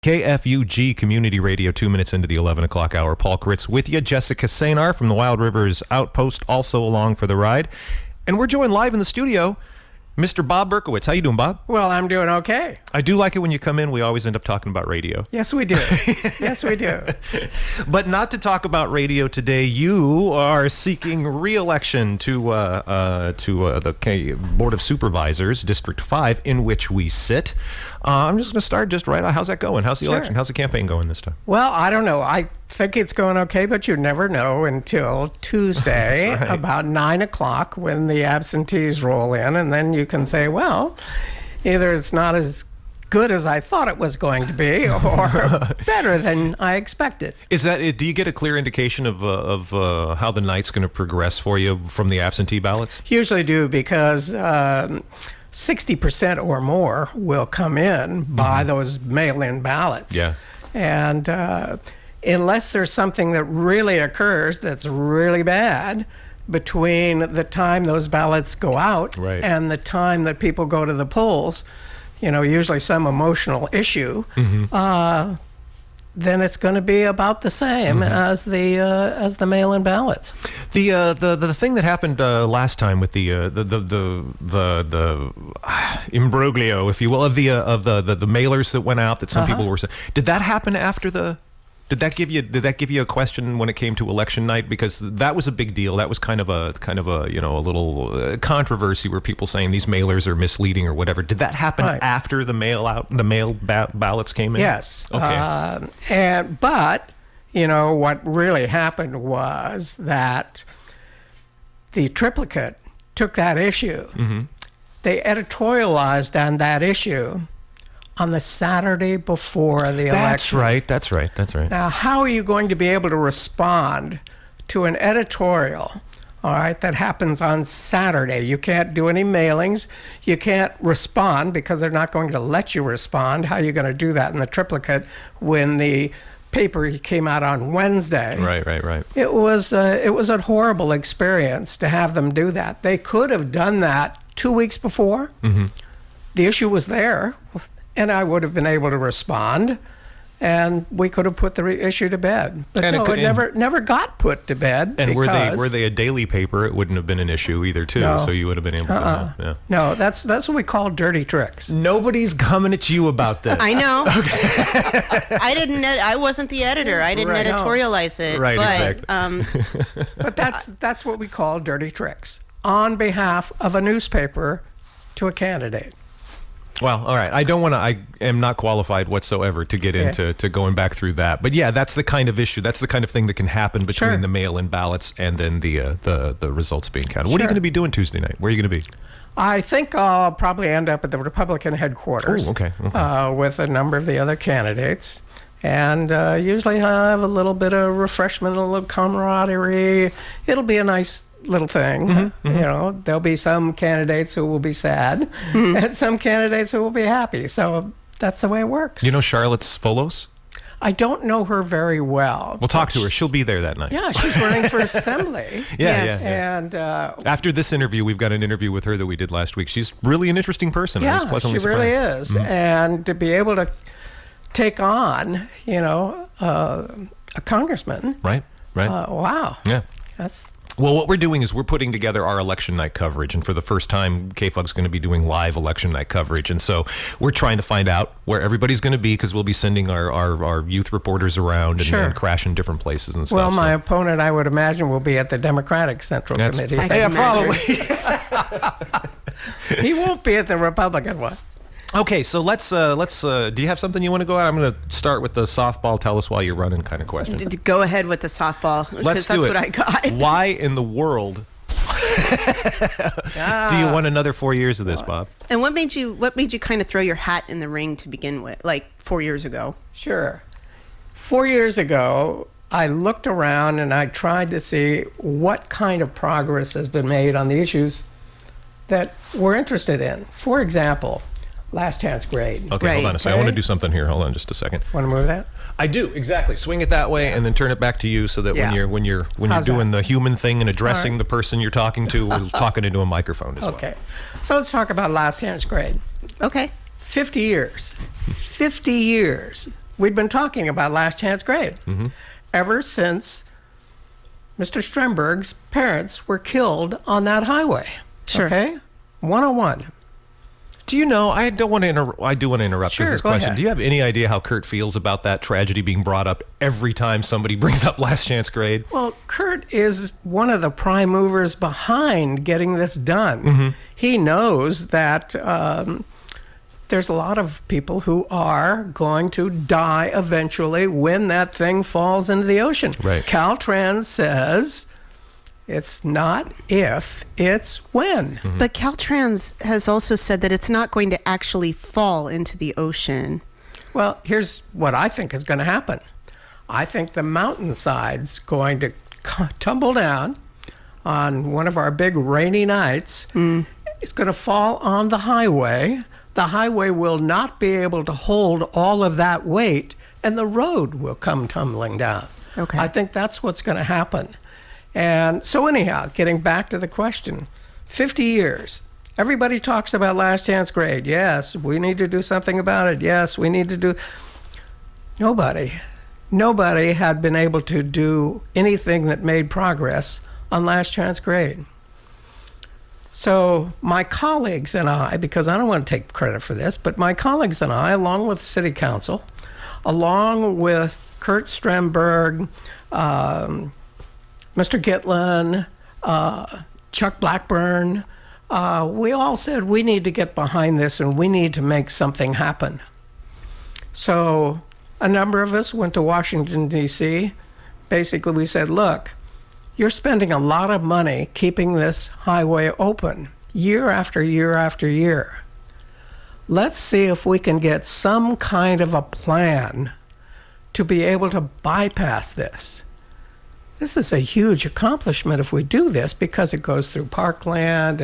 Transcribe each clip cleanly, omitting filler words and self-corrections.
KFUG Community Radio, 2 minutes into the 11 o'clock hour. Paul Kritz with you. Jessica Sanar from the Wild Rivers Outpost, also along for the ride. And we're joined live in the studio, Mr. Bob Berkowitz. How you doing, Bob? Well, I'm doing okay. I do like it when you come in. We always end up talking about radio. Yes, we do. Yes, we do. But not to talk about radio today. You are seeking re-election to the Board of Supervisors, District 5, in which we sit. I'm just going to start just right out. How's that going? How's the election? How's the campaign going this time? Well, I don't know. I think it's going okay, but you never know until Tuesday That's right. about 9 o'clock when the absentees roll in, and then you can say, well, either it's not as good as I thought it was going to be, or better than I expected. Is that? Do you get a clear indication of how the night's going to progress for you from the absentee ballots? Usually do, because 60% or more will come in by those mail-in ballots. Yeah. And unless there's something that really occurs that's really bad between the time those ballots go out Right. and the time that people go to the polls, you know, usually some emotional issue, then it's going to be about the same as the mail-in ballots. The thing that happened last time with the imbroglio, if you will, of the mailers that went out that some people were saying, did that happen after the? Did that give you a question when it came to election night? Because that was a big deal. That was kind of a you know, a little controversy where people saying these mailers are misleading or whatever. Did that happen after the mail ballots came in? Yes. Okay. But you know what really happened was that the triplicate took that issue. They editorialized on that issue on the Saturday before the election. That's right. Now, how are you going to be able to respond to an editorial, all right, that happens on Saturday? You can't do any mailings. You can't respond because they're not going to let you respond. How are you going to do that in the triplicate when the paper came out on Wednesday? Right. It was a horrible experience to have them do that. They could have done that 2 weeks before. The issue was there, and I would have been able to respond, and we could have put the issue to bed. But and no, it never got put to bed. And because were they a daily paper? It wouldn't have been an issue either, too. No. So you would have been able to. Yeah. No, that's what we call dirty tricks. Nobody's coming at you about this. I know. I wasn't the editor. I didn't editorialize it. Right, but, exactly. But that's what we call dirty tricks on behalf of a newspaper to a candidate. Well, all right. I am not qualified whatsoever to get into going back through that. But yeah, that's the kind of issue. That's the kind of thing that can happen between the mail-in ballots and then the results being counted. What are you going to be doing Tuesday night? Where are you going to be? I think I'll probably end up at the Republican headquarters. Oh, okay. With a number of the other candidates. And usually have a little bit of refreshment, a little camaraderie. It'll be a nice little thing. You know, there'll be some candidates who will be sad and some candidates who will be happy. So that's the way it works. You know Charlotte Folos? I don't know her very well. We'll talk to her. She'll be there that night. Yeah, she's running for assembly. Yeah. And after this interview, we've got an interview with her that we did last week. She's really an interesting person. I was pleasantly she really surprised. is. And to be able to take on, you know, a congressman. Right. Wow. Yeah. That's... Well, what we're doing is we're putting together our election night coverage, and for the first time, KFUG's going to be doing live election night coverage, and so we're trying to find out where everybody's going to be because we'll be sending our youth reporters around and crashing different places and stuff. Well, my opponent, I would imagine, will be at the Democratic Central Committee. Probably. He won't be at the Republican one. Okay, so let's do you have something you want to go at? I'm going to start with the softball, tell us why you're running kind of question. Go ahead with the softball, because that's what I got. Why in the world do you want another 4 years of this, Bob? And what made you kind of throw your hat in the ring to begin with, like 4 years ago? Sure. 4 years ago, I looked around and I tried to see what kind of progress has been made on the issues that we're interested in. For example, last chance grade. Okay, hold on a second. I want to do something here. Hold on just a second. Want to move that? I do, exactly. Swing it that way and then turn it back to you so that when you're doing the human thing and addressing the person you're talking to, we're talking into a microphone as well. Okay. So let's talk about last chance grade. Okay. 50 years. 50 years we'd been talking about last chance grade ever since Mr. Stremberg's parents were killed on that highway. Sure. Okay? 101. Do you know? I do want to interrupt Sure, this go question. ahead. Do you have any idea how Kurt feels about that tragedy being brought up every time somebody brings up last chance grade? Well, Kurt is one of the prime movers behind getting this done. He knows that there's a lot of people who are going to die eventually when that thing falls into the ocean. Right. Caltrans says it's not if, it's when. But Caltrans has also said that it's not going to actually fall into the ocean. Well, here's what I think is going to happen. I think the mountainside's going to tumble down on one of our big rainy nights. It's going to fall on the highway. The highway will not be able to hold all of that weight, and the road will come tumbling down. Okay. I think that's what's going to happen. And so anyhow, getting back to the question, 50 years. Everybody talks about last chance grade. Yes, we need to do something about it. Yes, we need to do... Nobody had been able to do anything that made progress on last chance grade. So my colleagues and I, because I don't want to take credit for this, but my colleagues and I, along with the city council, along with Kurt Stremberg, Mr. Gitlin, Chuck Blackburn, we all said we need to get behind this and we need to make something happen. So a number of us went to Washington, D.C. Basically, we said, look, you're spending a lot of money keeping this highway open year after year after year. Let's see if we can get some kind of a plan to be able to bypass this. This is a huge accomplishment if we do this, because it goes through parkland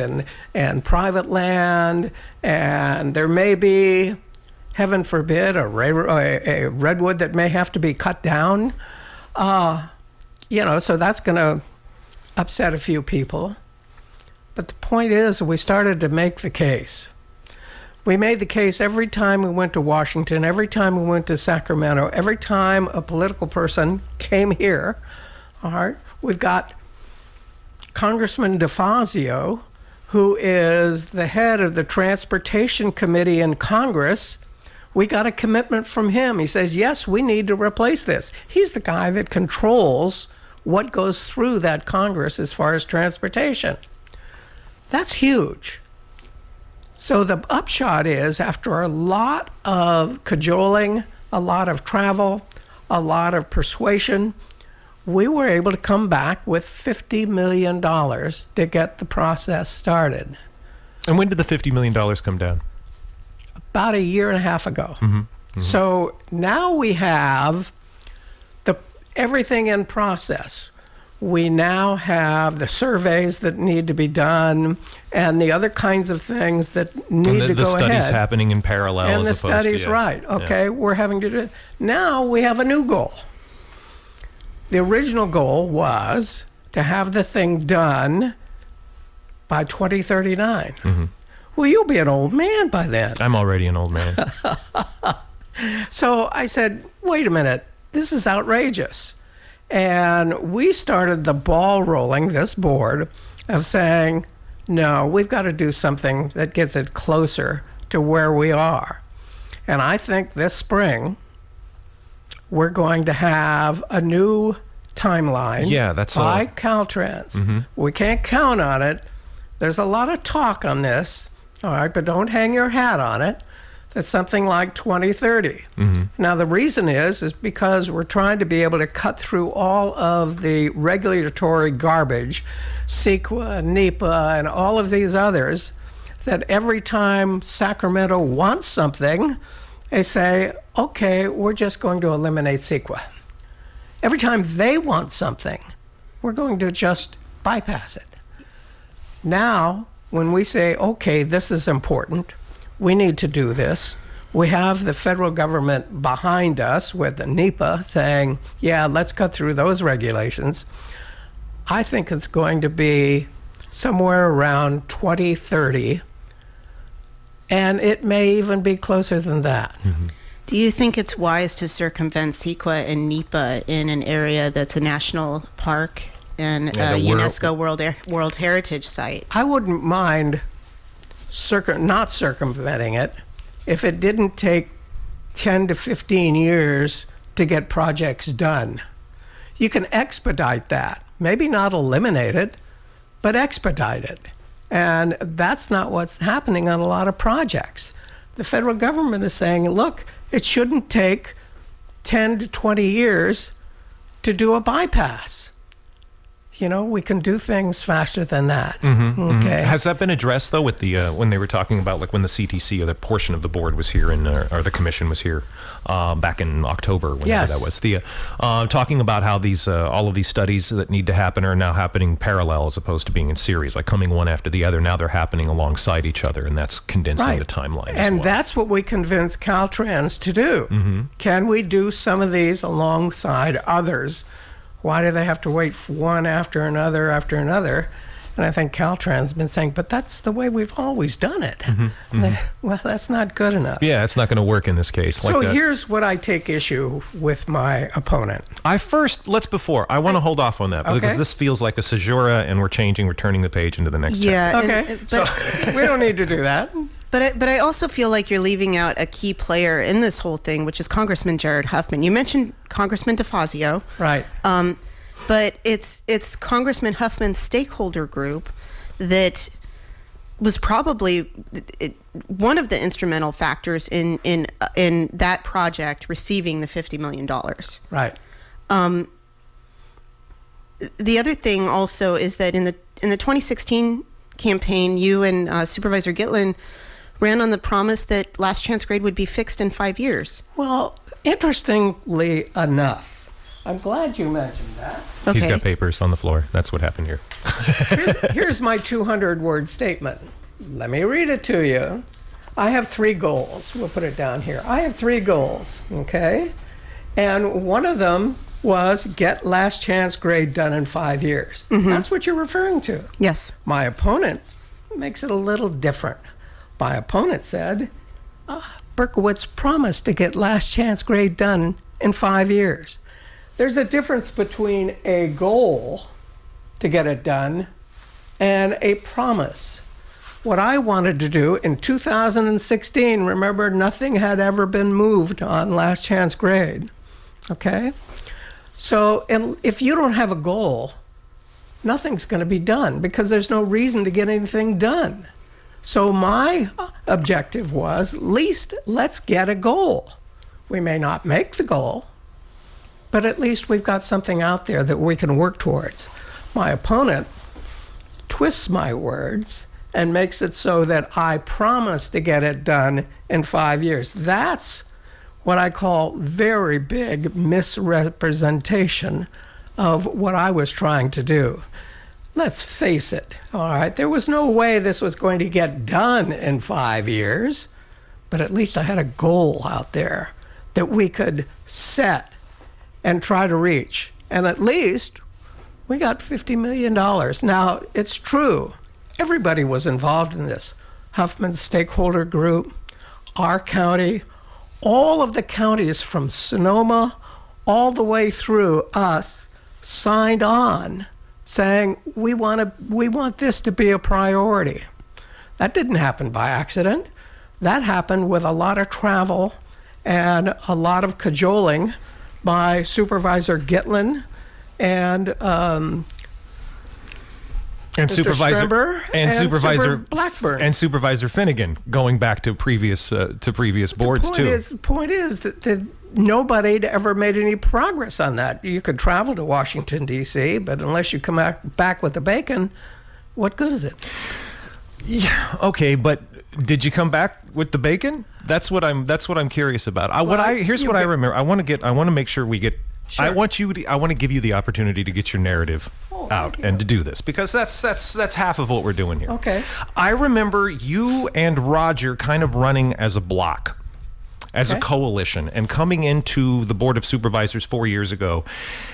and private land, and there may be, heaven forbid, a redwood that may have to be cut down. So that's going to upset a few people. But the point is, we started to make the case. We made the case every time we went to Washington, every time we went to Sacramento, every time a political person came here. All right, we've got Congressman DeFazio, who is the head of the Transportation Committee in Congress. We got a commitment from him. He says, yes, we need to replace this. He's the guy that controls what goes through that Congress as far as transportation. That's huge. So the upshot is, after a lot of cajoling, a lot of travel, a lot of persuasion, we were able to come back with $50 million to get the process started. And when did the $50 million come down? About a year and a half ago. So now we have everything in process. We now have the surveys that need to be done and the other kinds of things that need to go ahead. The studies happening in parallel. And the studies, right. Okay, we're having to do it. Now we have a new goal. The original goal was to have the thing done by 2039. Well, you'll be an old man by then. I'm already an old man. So I said, wait a minute, this is outrageous. And we started the ball rolling, this board, of saying, no, we've got to do something that gets it closer to where we are. And I think this spring, we're going to have a new timeline by Caltrans. We can't count on it. There's a lot of talk on this, all right, but don't hang your hat on it. It's something like 2030. Now, the reason is because we're trying to be able to cut through all of the regulatory garbage, CEQA, NEPA, and all of these others, that every time Sacramento wants something, they say, okay, we're just going to eliminate CEQA. Every time they want something, we're going to just bypass it. Now, when we say, okay, this is important, we need to do this, we have the federal government behind us with the NEPA saying, yeah, let's cut through those regulations. I think it's going to be somewhere around 2030, and it may even be closer than that. Do you think it's wise to circumvent CEQA and NEPA in an area that's a national park and a UNESCO World Heritage Site? I wouldn't mind not circumventing it if it didn't take 10 to 15 years to get projects done. You can expedite that. Maybe not eliminate it, but expedite it. And that's not what's happening on a lot of projects. The federal government is saying, look, it shouldn't take 10 to 20 years to do a bypass. You know, we can do things faster than that. Okay. Has that been addressed though with the when they were talking about like when the CTC or the portion of the board was here or the commission was here back in October, whenever that was, the talking about how these all of these studies that need to happen are now happening parallel as opposed to being in series, like coming one after the other. Now they're happening alongside each other, and that's condensing the timeline. And that's what we convinced Caltrans to do. Can we do some of these alongside others? Why do they have to wait for one after another after another? And I think Caltrans has been saying, but that's the way we've always done it. Well, that's not good enough. Yeah, it's not going to work in this case. So here's what I take issue with my opponent. I want to hold off on that because this feels like a caesura, and we're turning the page into the next chapter. Okay, so we don't need to do that. But I also feel like you're leaving out a key player in this whole thing, which is Congressman Jared Huffman. You mentioned Congressman DeFazio. Right. But it's Congressman Huffman's stakeholder group that was probably one of the instrumental factors in that project receiving the $50 million. Right. The other thing also is that in the 2016 campaign, you and Supervisor Gitlin ran on the promise that last chance grade would be fixed in 5 years. Well, interestingly enough, I'm glad you mentioned that. Okay. He's got papers on the floor. That's what happened here. Here's my 200-word statement. Let me read it to you. I have 3 goals. We'll put it down here. I have 3 goals, okay? And one of them was get last chance grade done in 5 years. That's what you're referring to. Yes. My opponent makes it a little different. My opponent said, Berkowitz promised to get last chance grade done in 5 years. There's a difference between a goal to get it done and a promise. What I wanted to do in 2016, remember, nothing had ever been moved on last chance grade, okay? So if you don't have a goal, nothing's going to be done because there's no reason to get anything done. So my objective was, at least let's get a goal. We may not make the goal, but at least we've got something out there that we can work towards. My opponent twists my words and makes it so that I promise to get it done in 5 years. That's what I call very big misrepresentation of what I was trying to do. Let's face it, all right, there was no way this was going to get done in 5 years, but at least I had a goal out there that we could set and try to reach. And at least we got $50 million. Now, it's true, everybody was involved in this. Huffman's stakeholder group, our county, all of the counties from Sonoma all the way through us signed on saying we want this to be a priority. That didn't happen by accident. That happened with a lot of travel and a lot of cajoling by Supervisor Gitlin and Supervisor Streber and Supervisor Blackburn and Supervisor Finnegan, going back to previous boards too. The point is that nobody had ever made any progress on that. You could travel to Washington, D.C., but unless you come back with the bacon, what good is it? Yeah, okay, but did you come back with the bacon? That's what I'm curious about. Here's what I remember. I want to make sure we get. Sure. I want to give you the opportunity to get your narrative out and to do this, because that's half of what we're doing here. Okay. I remember you and Roger kind of running as a block, as a coalition, and coming into the Board of Supervisors 4 years ago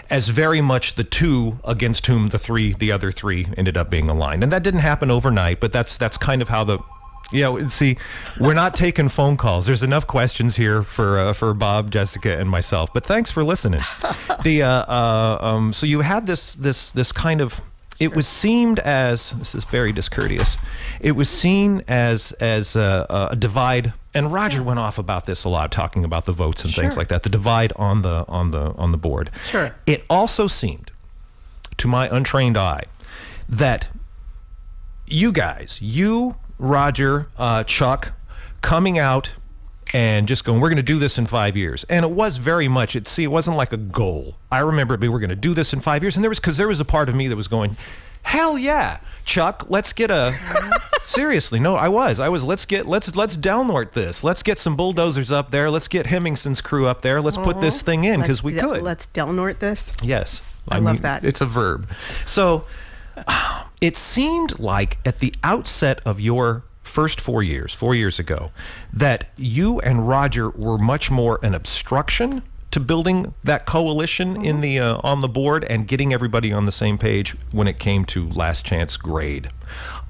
as very much the two against whom the other three ended up being aligned. And that didn't happen overnight, but that's kind of how the Yeah, see, we're not taking phone calls. There's enough questions here for Bob, Jessica, and myself. But thanks for listening. So you had this kind of. It was seemed as, this is very discourteous. It was seen as a divide, and Roger went off about this a lot, talking about the votes and things like that. The divide on the board. Sure. It also seemed, to my untrained eye, that you guys, Roger, Chuck, coming out and just going, we're going to do this in 5 years. And it was very much, it wasn't like a goal. I remember we were going to do this in 5 years. And there was a part of me that was going, hell yeah, Chuck, let's get seriously, no, I was, let's downort this. Let's get some bulldozers up there. Let's get Hemingson's crew up there. Let's put this thing in because we could. Let's delnort this. Yes. I love that. It's a verb. So it seemed like at the outset of your first 4 years ago, that you and Roger were much more an obstruction to building that coalition in the on the board and getting everybody on the same page when it came to last chance grade.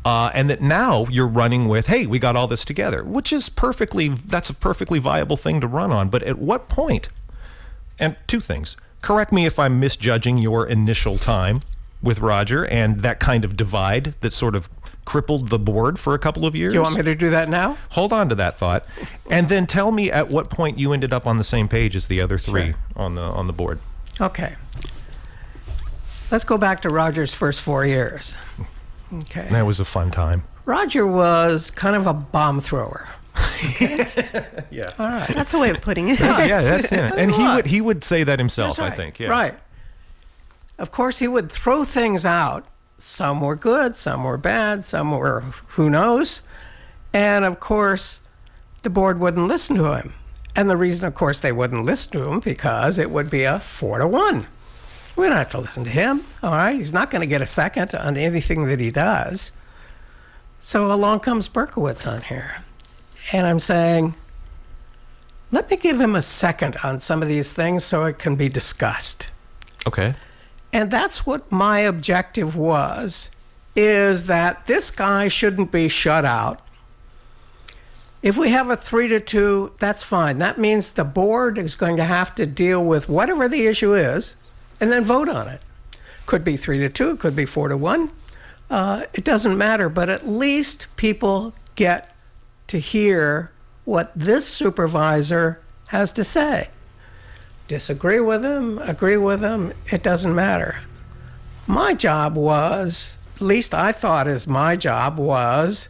And that now you're running with, hey, we got all this together, which is that's a perfectly viable thing to run on. But at what point, and two things, correct me if I'm misjudging your initial time with Roger and that kind of divide that sort of crippled the board for a couple of years. Do you want me to do that now? Hold on to that thought. And then tell me at what point you ended up on the same page as the other three on the board. Okay. Let's go back to Roger's first 4 years. Okay. That was a fun time. Roger was kind of a bomb thrower. Yeah. All right. That's a way of putting it. Yeah, that's it. And was. he would say that himself, That's right. I think. Yeah. Right. Of course, he would throw things out. Some were good, some were bad, some were who knows. And of course, the board wouldn't listen to him. And the reason, of course, they wouldn't listen to him because it would be a 4-1. We don't have to listen to him. All right. He's not going to get a second on anything that he does. So along comes Berkowitz on here. And I'm saying, let me give him a second on some of these things so it can be discussed. Okay. And that's what my objective was, is that this guy shouldn't be shut out. If we have a 3-2, that's fine. That means the board is going to have to deal with whatever the issue is and then vote on it. Could be 3-2, could be 4-1. It doesn't matter, but at least people get to hear what this supervisor has to say. Disagree with him, agree with him, it doesn't matter. My job was, at least I thought as my job was,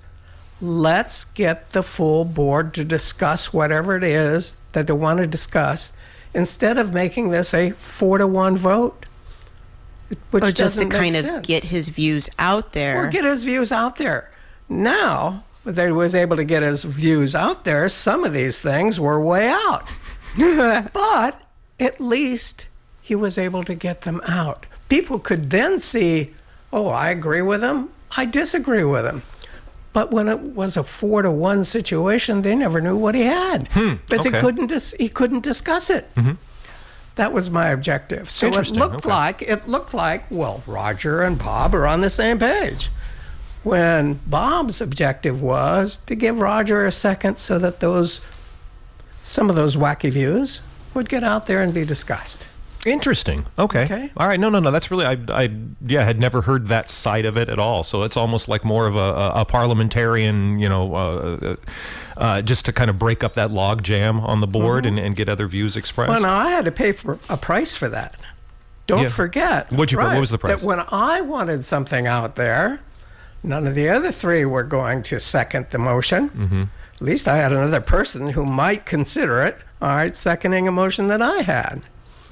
let's get the full board to discuss whatever it is that they want to discuss instead of making this a 4-1 vote. Which Or just to doesn't make kind of sense. get his views out there. Or get his views out there. Now, that he was able to get his views out there, some of these things were way out. But at least he was able to get them out. People could then see, oh, I agree with him, I disagree with him. But when it was a 4-1 situation, they never knew what he had because okay. he couldn't discuss it. Mm-hmm. That was my objective. So it Interesting, looked like, well, Roger and Bob are on the same page. When Bob's objective was to give Roger a second so that some of those wacky views would get out there and be discussed. Interesting. Okay. Okay. All right. No. That's really, I had never heard that side of it at all. So it's almost like more of a parliamentarian, just to kind of break up that log jam on the board and get other views expressed. Well, now I had to pay for a price for that. Don't forget. What was the price? That when I wanted something out there, none of the other three were going to second the motion. Mm-hmm. At least I had another person who might consider it, all right, seconding a motion that I had.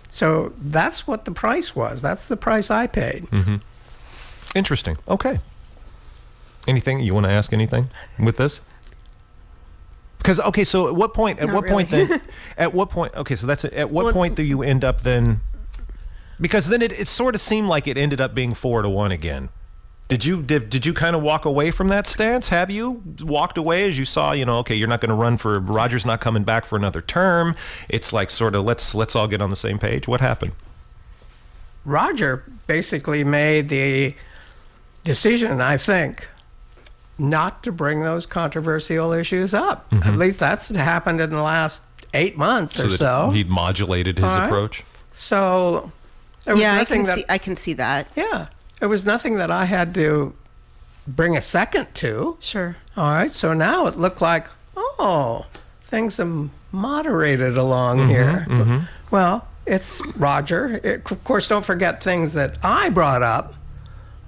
So that's what the price was. That's the price I paid. Mm-hmm. Interesting. Okay. Anything you want to ask? Anything with this? Because so at what point? At Not what really. point then? At what point? Okay, so that's it. At what point do you end up then? Because then it sort of seemed like it ended up being 4-1 again. Did you kind of walk away from that stance? Have you walked away as you saw, okay, you're not going to run for, Roger's not coming back for another term. It's like sort of let's all get on the same page. What happened? Roger basically made the decision, I think, not to bring those controversial issues up. At least that's happened in the last 8 months or that so. He'd modulated his All right. approach. So there was Yeah, nothing I can see that. Yeah, there was nothing that I had to bring a second to. Sure. All right, so now it looked like, oh, things have moderated along here. Well, it's Roger. Of course, don't forget things that I brought up.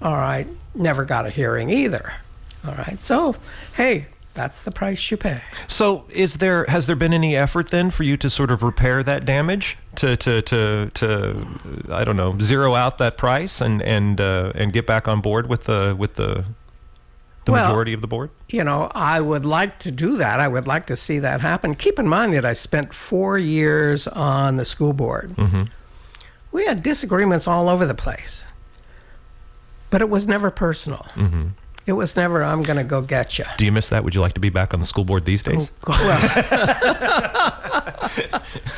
All right, never got a hearing either. All right, so hey, that's the price you pay. So has there been any effort then for you to sort of repair that damage, to I don't know, zero out that price and get back on board with the Well, majority of the board? You know, I would like to do that. I would like to see that happen. Keep in mind that I spent 4 years on the school board. We had disagreements all over the place, but it was never personal. It was never, I'm going to go get you. Do you miss that? Would you like to be back on the school board these days?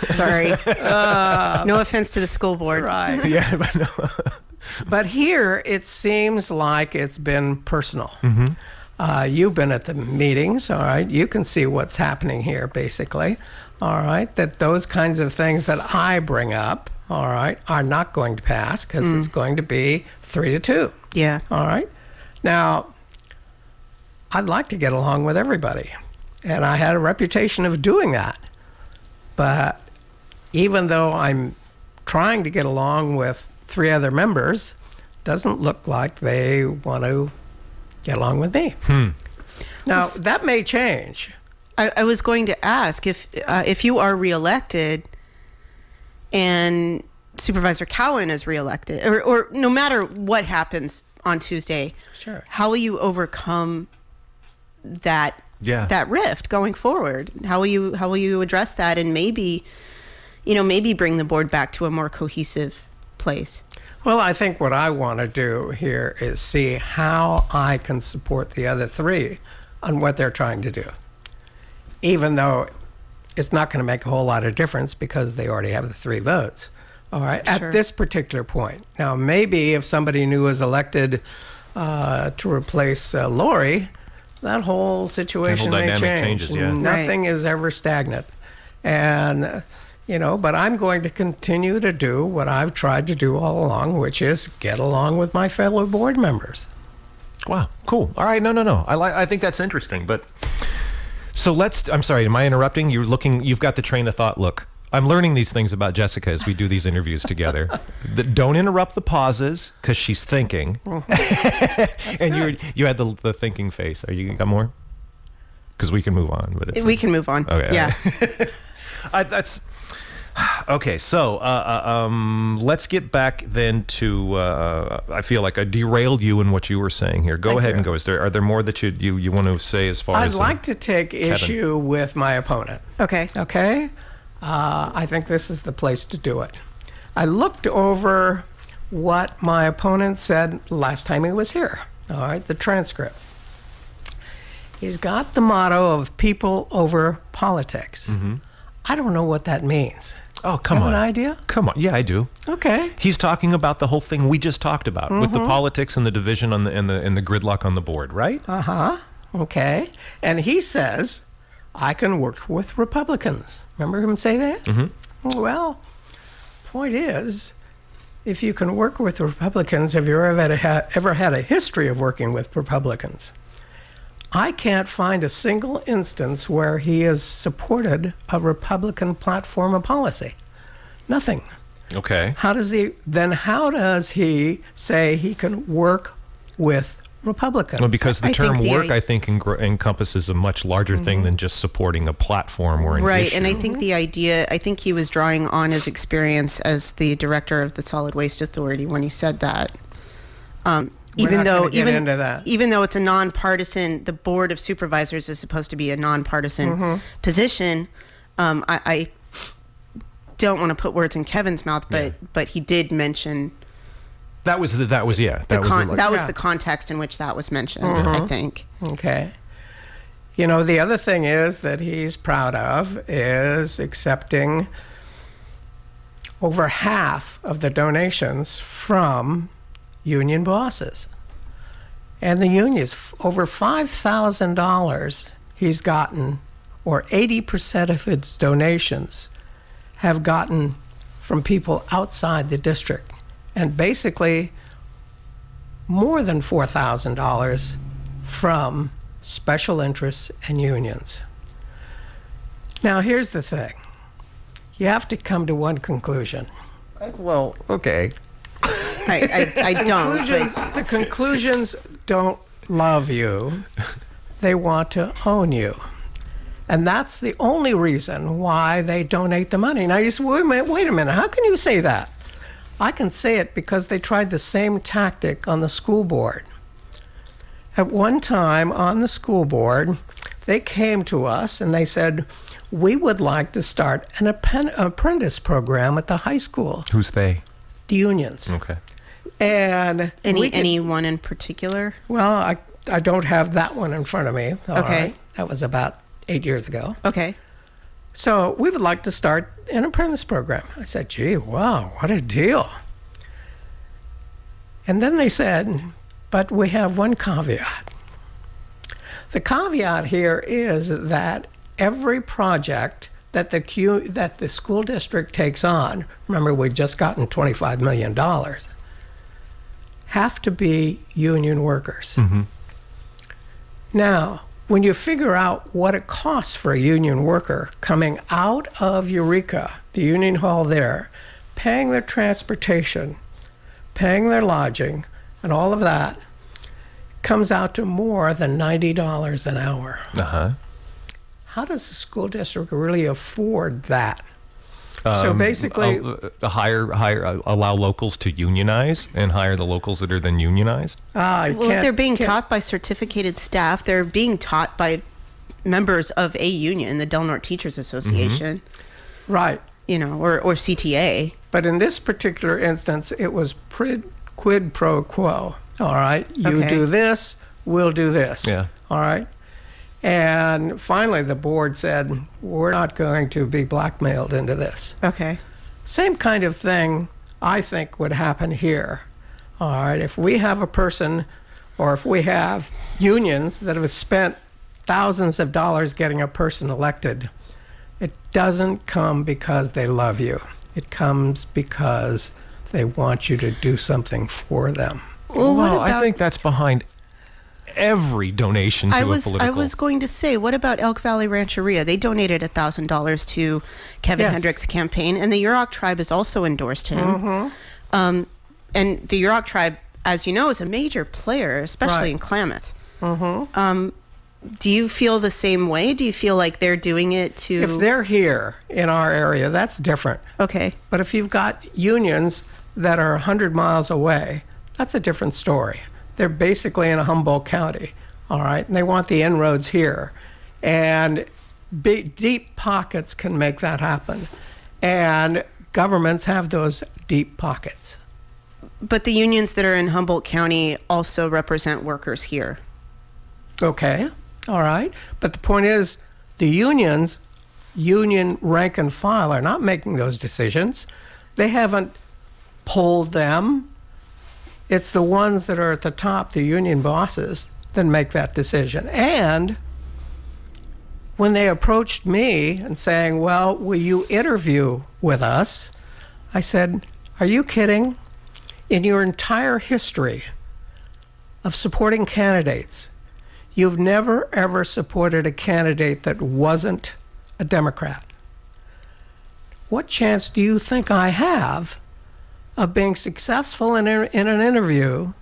Sorry. No offense to the school board. Right. Yeah, but no. But here, it seems like it's been personal. You've been at the meetings, all right? You can see what's happening here, basically, all right? That those kinds of things that I bring up, all right, are not going to pass because it's going to be 3-2. Yeah. All right? Now, I'd like to get along with everybody, and I had a reputation of doing that. But even though I'm trying to get along with 3 other members, doesn't look like they want to get along with me. Now, that may change. I was going to ask if you are reelected and Supervisor Cowan is reelected, or no matter what happens on Tuesday, Sure. how will you overcome that rift going forward? How will you address that and maybe bring the board back to a more cohesive place? Well, I think what I want to do here is see how I can support the other 3 on what they're trying to do, even though it's not going to make a whole lot of difference because they already have the 3 votes. All right, Sure. at this particular point. Now, maybe if somebody new is elected to replace Lori, that whole situation may dynamic change. changes, yeah. Nothing is ever stagnant. And, but I'm going to continue to do what I've tried to do all along, which is get along with my fellow board members. Wow, cool. All right, no. I think that's interesting. But so I'm sorry, am I interrupting? You've got the train of thought. Look, I'm learning these things about Jessica as we do these interviews together. Don't interrupt the pauses because she's thinking. And you had the thinking face. You got more? Because we can move on. But We can move on. Okay. Yeah. That's okay. So let's get back then to. I feel like I derailed you in what you were saying here. Go Thank ahead you. and go. Are there more that you want to say as far I'd as? like to take issue with my opponent. Okay. Okay? I think this is the place to do it. I looked over what my opponent said last time he was here. All right, the transcript. He's got the motto of people over politics. I don't know what that means. Oh, come You on. have an idea? Come on. Yeah, I do. Okay. He's talking about the whole thing we just talked about with the politics and the division on and the gridlock on the board, right? Okay. And he says, I can work with Republicans. Remember him say that? Well, point is, if you can work with Republicans, have you ever had a history of working with Republicans? I can't find a single instance where he has supported a Republican platform of policy. Nothing. Okay. How does he say he can work with Republicans? Well, because the I term think the work, I think, encompasses a much larger thing than just supporting a platform or an Right, issue. and I think I think he was drawing on his experience as the director of the Solid Waste Authority when he said that. Even not though gonna get into that. even though it's a nonpartisan, the Board of Supervisors is supposed to be a nonpartisan position. I don't want to put words in Kevin's mouth, but he did mention that was that was Yeah. the context in which that was mentioned. I think. Okay. The other thing is that he's proud of is accepting over half of the donations from union bosses. And the unions, over $5,000 he's gotten, or 80% of its donations have gotten from people outside the district. And basically more than $4,000 from special interests and unions. Now, here's the thing. You have to come to one conclusion. Well, okay. I don't. The conclusions don't love you. They want to own you. And that's the only reason why they donate the money. Now you say, wait a minute, how can you say that? I can say it because they tried the same tactic on the school board. At one time on the school board, they came to us and they said, we would like to start an apprentice program at the high school. Who's they? The unions. Okay. And anyone in particular? Well, I don't have that one in front of me. All Okay. right. That was about 8 years ago. Okay. So we would like to start an apprentice program. I said, gee, wow, what a deal. And then they said, but we have one caveat. The caveat here is that every project that the school district takes on, remember we've just gotten $25 million, have to be union workers. Mm-hmm. Now, when you figure out what it costs for a union worker coming out of Eureka, the union hall there, paying their transportation, paying their lodging, and all of that, comes out to more than $90 an hour. Uh-huh. How does the school district really afford that? So basically, allow locals to unionize and hire the locals that are then unionized. They're being taught by certificated staff. They're being taught by members of a union, the Del Norte Teachers Association. Mm-hmm. Right. Or CTA. But in this particular instance, it was quid pro quo. All right, you do this, we'll do this. Yeah. All right. And finally, the board said, we're not going to be blackmailed into this. Okay. Same kind of thing, I think, would happen here. All right. If we have a person, or if we have unions that have spent thousands of dollars getting a person elected, it doesn't come because they love you. It comes because they want you to do something for them. Well, I think that's behind every donation to a political... I was going to say, what about Elk Valley Rancheria? They donated $1,000 to Kevin Hendricks' campaign, and the Yurok tribe has also endorsed him. Mm-hmm. And the Yurok tribe, as you know, is a major player, especially in Klamath. Mm-hmm. Do you feel the same way? Do you feel like they're doing it to... If they're here in our area, that's different. Okay. But if you've got unions that are 100 miles away, that's a different story. They're basically in a Humboldt County, all right? And they want the inroads here. And deep pockets can make that happen. And governments have those deep pockets. But the unions that are in Humboldt County also represent workers here. Okay, all right. But the point is, the unions, union rank and file, are not making those decisions. They haven't polled them. It's the ones that are at the top, the union bosses, that make that decision. And when they approached me and saying, well, will you interview with us? I said, are you kidding? In your entire history of supporting candidates, you've never, ever supported a candidate that wasn't a Democrat. What chance do you think I have of being successful in an interview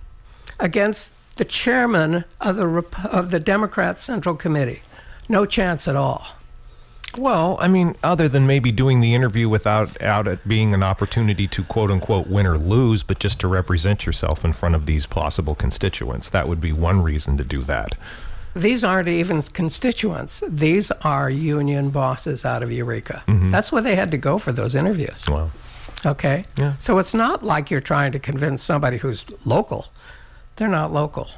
against the chairman of the Democrat Central Committee? No chance at all. Well, I mean, other than maybe doing the interview without it being an opportunity to quote unquote win or lose, but just to represent yourself in front of these possible constituents, that would be one reason to do that. These aren't even constituents. These are union bosses out of Eureka. Mm-hmm. That's where they had to go for those interviews. Wow. Okay? Yeah. So it's not like you're trying to convince somebody who's local. They're not local.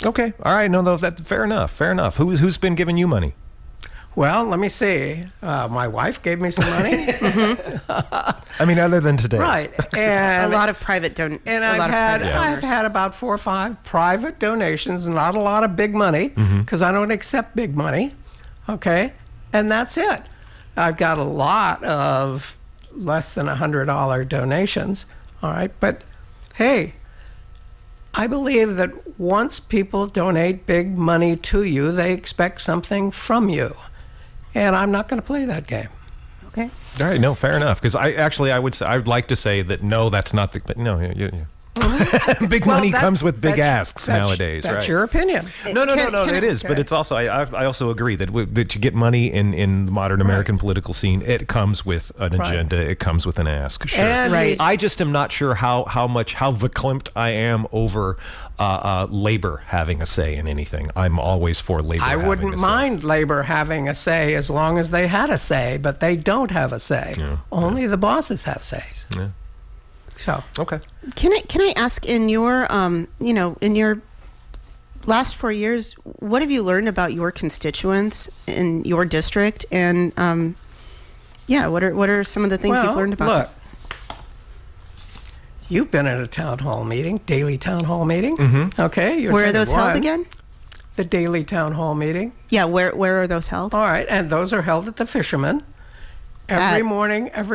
Okay. All right. No, that's fair enough. Fair enough. Who's been giving you money? Well, let me see. My wife gave me some money. I mean, other than today. Right. And A lot of private and I've had about 4 or 5 private donations, not a lot of big money, because I don't accept big money. Okay. And that's it. I've got a lot of less than $100 donations. All right. But hey, I believe that once people donate big money to you, they expect something from you. And I'm not going to play that game. Okay. All right, no, fair enough. Because I would like to say that no, that's not the. But no, big money comes with big asks nowadays. That's right? your opinion. No, Can it is. okay. But it's also I also agree that that you get money in the modern American political scene. It comes with an agenda. It comes with an ask. Sure. And Right. I just am not sure how verklempt I am over labor having a say in anything. I'm always for labor. I having wouldn't a say. mind labor having a say as long as they had a say, but they don't have a say. Only the bosses have says. Yeah. So Okay. Can I ask, in your in your last 4 years, what have you learned about your constituents in your district, and what are some of the things you've learned about Look, you've been at a town hall meeting, daily town hall meeting. Okay, you where are attended those held one, again? The daily town hall meeting. Yeah, where are those held? All right, and those are held at the Fisherman every At-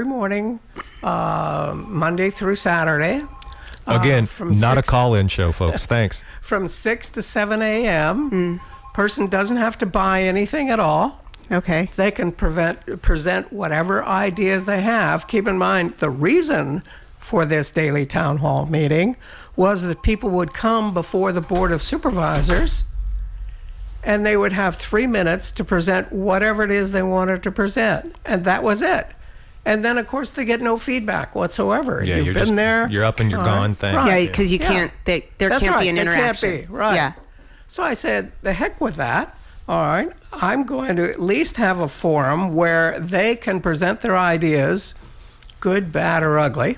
morning, Monday through Saturday. Again, from not a 6 call-in show, folks. Thanks. From 6 to 7 a.m. Person doesn't have to buy anything at all. Okay. They can present whatever ideas they have. Keep in mind, the reason for this daily town hall meeting was that people would come before the Board of Supervisors and they would have 3 minutes to present whatever it is they wanted to present. And that was it. And then, of course, they get no feedback whatsoever. Yeah, You've been there. You're up and you're All gone. right. Thanks. Right. Yeah, because you Yeah. can't. There That's can't right. be an It interaction. can't be, right. Yeah. So I said, the heck with that. All right. I'm going to at least have a forum where they can present their ideas, good, bad, or ugly,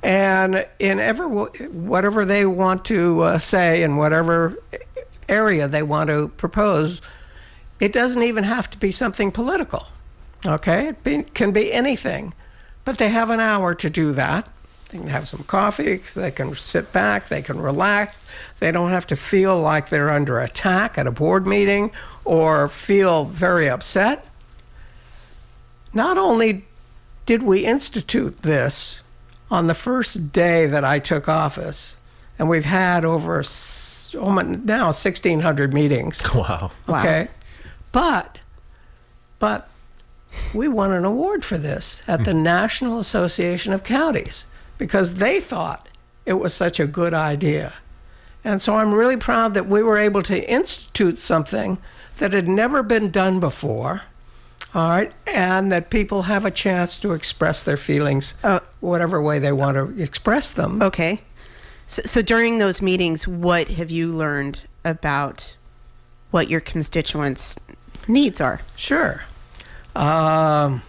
and in whatever they want to say in whatever area they want to propose. It doesn't even have to be something political. Okay? It can be anything. But they have an hour to do that. They can have some coffee, they can sit back, they can relax. They don't have to feel like they're under attack at a board meeting or feel very upset. Not only did we institute this on the first day that I took office, and we've had over now 1,600 meetings. Wow. Okay? But we won an award for this at the National Association of Counties because they thought it was such a good idea. And so I'm really proud that we were able to institute something that had never been done before, all right, and that people have a chance to express their feelings whatever way they want to express them. Okay. So during those meetings, what have you learned about what your constituents' needs are? Sure. Let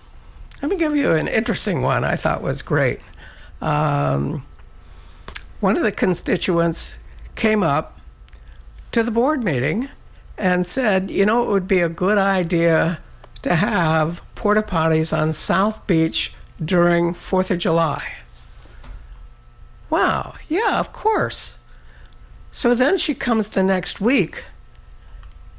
me give you an interesting one I thought was great. One of the constituents came up to the board meeting and said, it would be a good idea to have porta potties on South Beach during 4th of July. Wow, yeah, of course. So then she comes the next week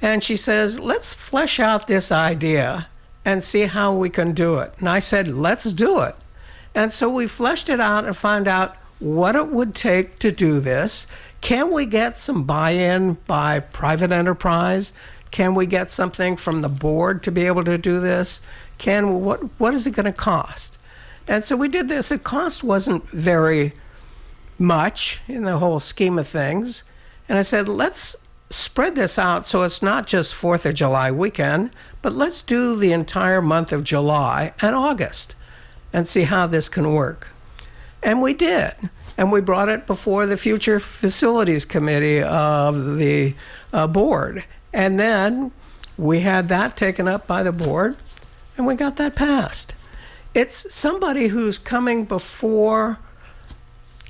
and she says, let's flesh out this idea and see how we can do it. And I said, let's do it. And so we fleshed it out and found out what it would take to do this. Can we get some buy-in by private enterprise? Can we get something from the board to be able to do this? What is it going to cost? And so we did this. The cost wasn't very much in the whole scheme of things. And I said, let's spread this out so it's not just 4th of July weekend, but let's do the entire month of July and August and see how this can work. And we did. And we brought it before the Future Facilities Committee of the board. And then we had that taken up by the board, and we got that passed. It's somebody who's coming before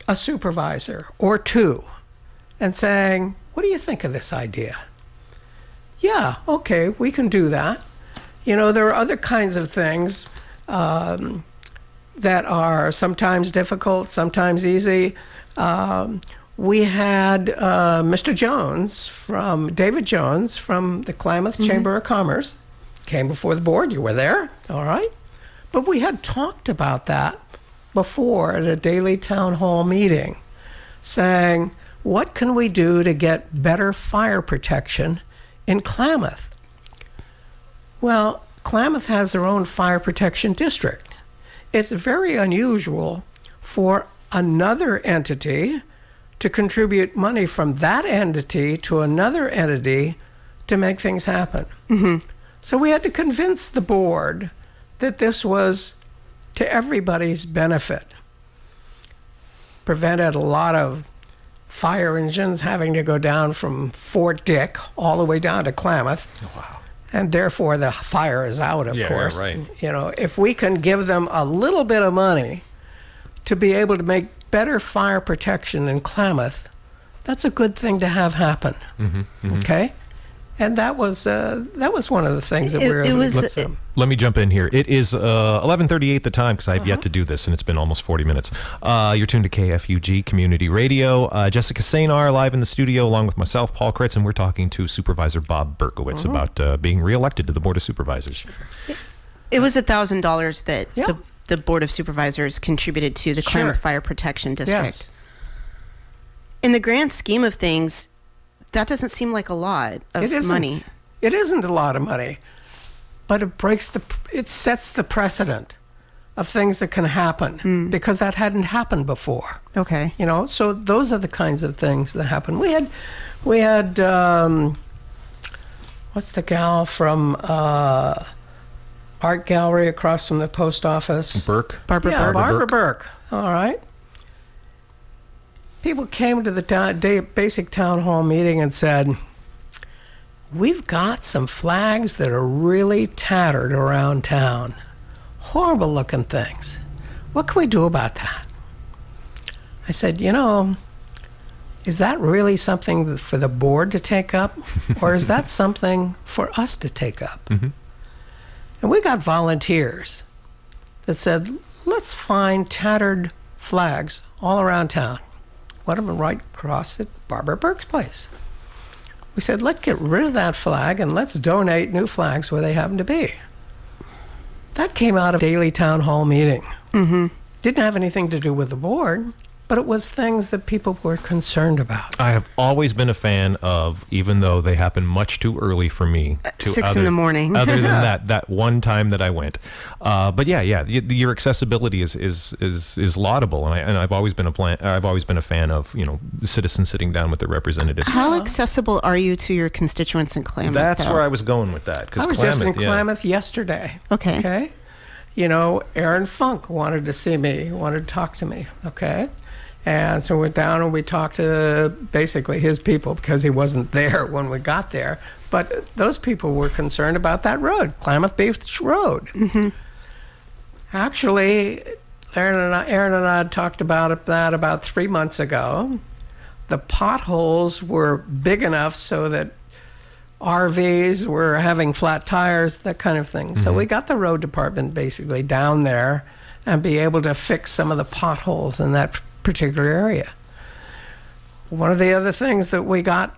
a supervisor or two and saying, what do you think of this idea? Yeah, okay, we can do that. There are other kinds of things that are sometimes difficult, sometimes easy. We had David Jones from the Klamath Chamber of Commerce came before the board. You were there, all right? But we had talked about that before at a daily town hall meeting, saying, what can we do to get better fire protection in Klamath? Well, Klamath has their own fire protection district. It's very unusual for another entity to contribute money from that entity to another entity to make things happen. So we had to convince the board that this was to everybody's benefit. Prevented a lot of fire engines having to go down from Fort Dick all the way down to Klamath. Oh, wow. And therefore the fire is out, of course. Right. If we can give them a little bit of money to be able to make better fire protection in Klamath, that's a good thing to have happen. Okay? And that was one of the things that we were able to get them. Let me jump in here. It is 11:38 the time, because I've yet to do this, and it's been almost 40 minutes. You're tuned to KFUG Community Radio. Jessica Sanar live in the studio, along with myself, Paul Kritz, and we're talking to Supervisor Bob Berkowitz about being reelected to the Board of Supervisors. It was $1,000 that the Board of Supervisors contributed to the Klamath Fire Protection District. Yes. In the grand scheme of things, that doesn't seem like a lot of money. It isn't a lot of money, but it sets the precedent of things that can happen because that hadn't happened before. Okay. So those are the kinds of things that happen. We had what's the gal from Art Gallery across from the post office? Barbara Burke. All right. People came to the basic town hall meeting and said, we've got some flags that are really tattered around town. Horrible looking things. What can we do about that? I said, is that really something for the board to take up? Or is that something for us to take up? And we got volunteers that said, let's find tattered flags all around town. One of them right across at Barbara Burke's place. We said, let's get rid of that flag and let's donate new flags where they happen to be. That came out of a daily town hall meeting. Didn't have anything to do with the board, but it was things that people were concerned about. I have always been a fan of, even though they happen much too early for me. 6 in the morning. Other than that one time that I went. But your accessibility is laudable, and I've always been a fan of citizens sitting down with their representatives. How accessible are you to your constituents in Klamath? That's where I was going with that. I was just in Klamath yesterday. Okay. Aaron Funk wanted to see me, wanted to talk to me. Okay. And so we went down and we talked to basically his people because he wasn't there when we got there. But those people were concerned about that road, Klamath Beach Road. Actually, Aaron and I talked about that about 3 months ago. The potholes were big enough so that RVs were having flat tires, that kind of thing. So we got the road department basically down there and be able to fix some of the potholes in that particular area. One of the other things that we got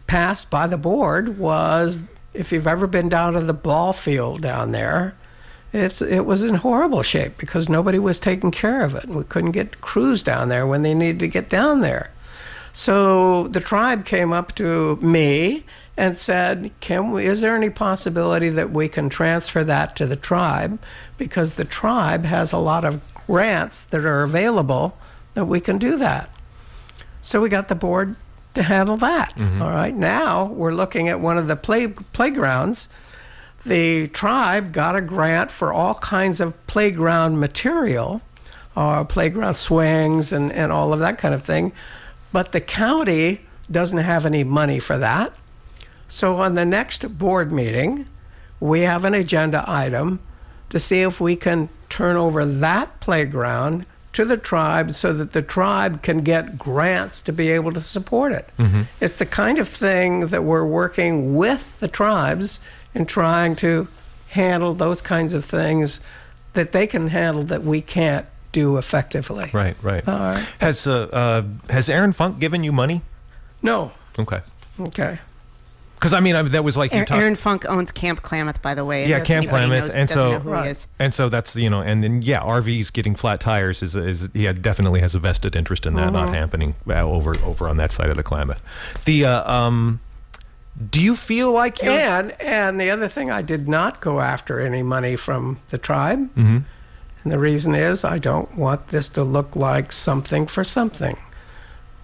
passed by the board was, if you've ever been down to the ball field down there, it was in horrible shape because nobody was taking care of it. We couldn't get crews down there when they needed to get down there. So the tribe came up to me and said, is there any possibility that we can transfer that to the tribe? Because the tribe has a lot of grants that are available that we can do that. So we got the board to handle that. All right. Now we're looking at one of the playgrounds. The tribe got a grant for all kinds of playground material, playground swings and all of that kind of thing. But the county doesn't have any money for that. So on the next board meeting, we have an agenda item to see if we can turn over that playground to the tribe so that the tribe can get grants to be able to support it. It's the kind of thing that we're working with the tribes in trying to handle those kinds of things that they can handle that we can't do effectively. Right. All right. Has Aaron Funk given you money? No. Okay. Okay. Because I mean, that was like you talked. Aaron Funk owns Camp Klamath, by the way. Yeah, If Camp anybody Klamath, knows- and doesn't so know who he is. and so that's and then RVs getting flat tires is he definitely has a vested interest in that not happening over on that side of the Klamath. Do you feel like you're And the other thing, I did not go after any money from the tribe. Mm-hmm. And the reason is I don't want this to look like something for something.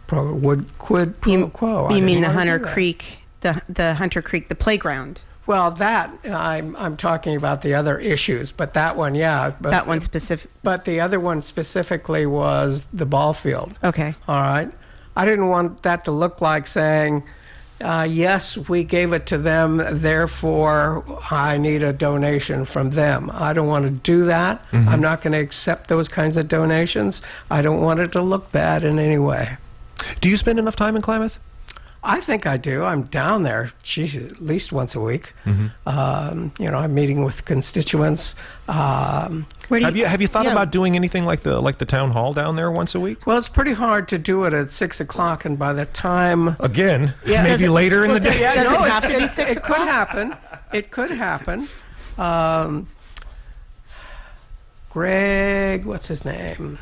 Quid pro quo. I You didn't mean the wanna Hunter do that. Creek, the Hunter Creek, the playground? Well, that I'm talking about the other issues, but that one, yeah. But, That one specific. But the other one specifically was the ball field. Okay. All right. I didn't want that to look like saying, yes, we gave it to them, therefore I need a donation from them. I don't want to do that. I'm not going to accept those kinds of donations. I don't want it to look bad in any way. Do you spend enough time in Klamath? I think I do. I'm down there, geez, at least once a week. I'm meeting with constituents. Where do Have you thought yeah. about doing anything like the town hall down there once a week? Well, it's pretty hard to do it at 6 o'clock, and by the time Again, Yeah. maybe Does it- later in well, the day. does it have to be 6 It could o'clock? happen. It could happen. Greg, what's his name?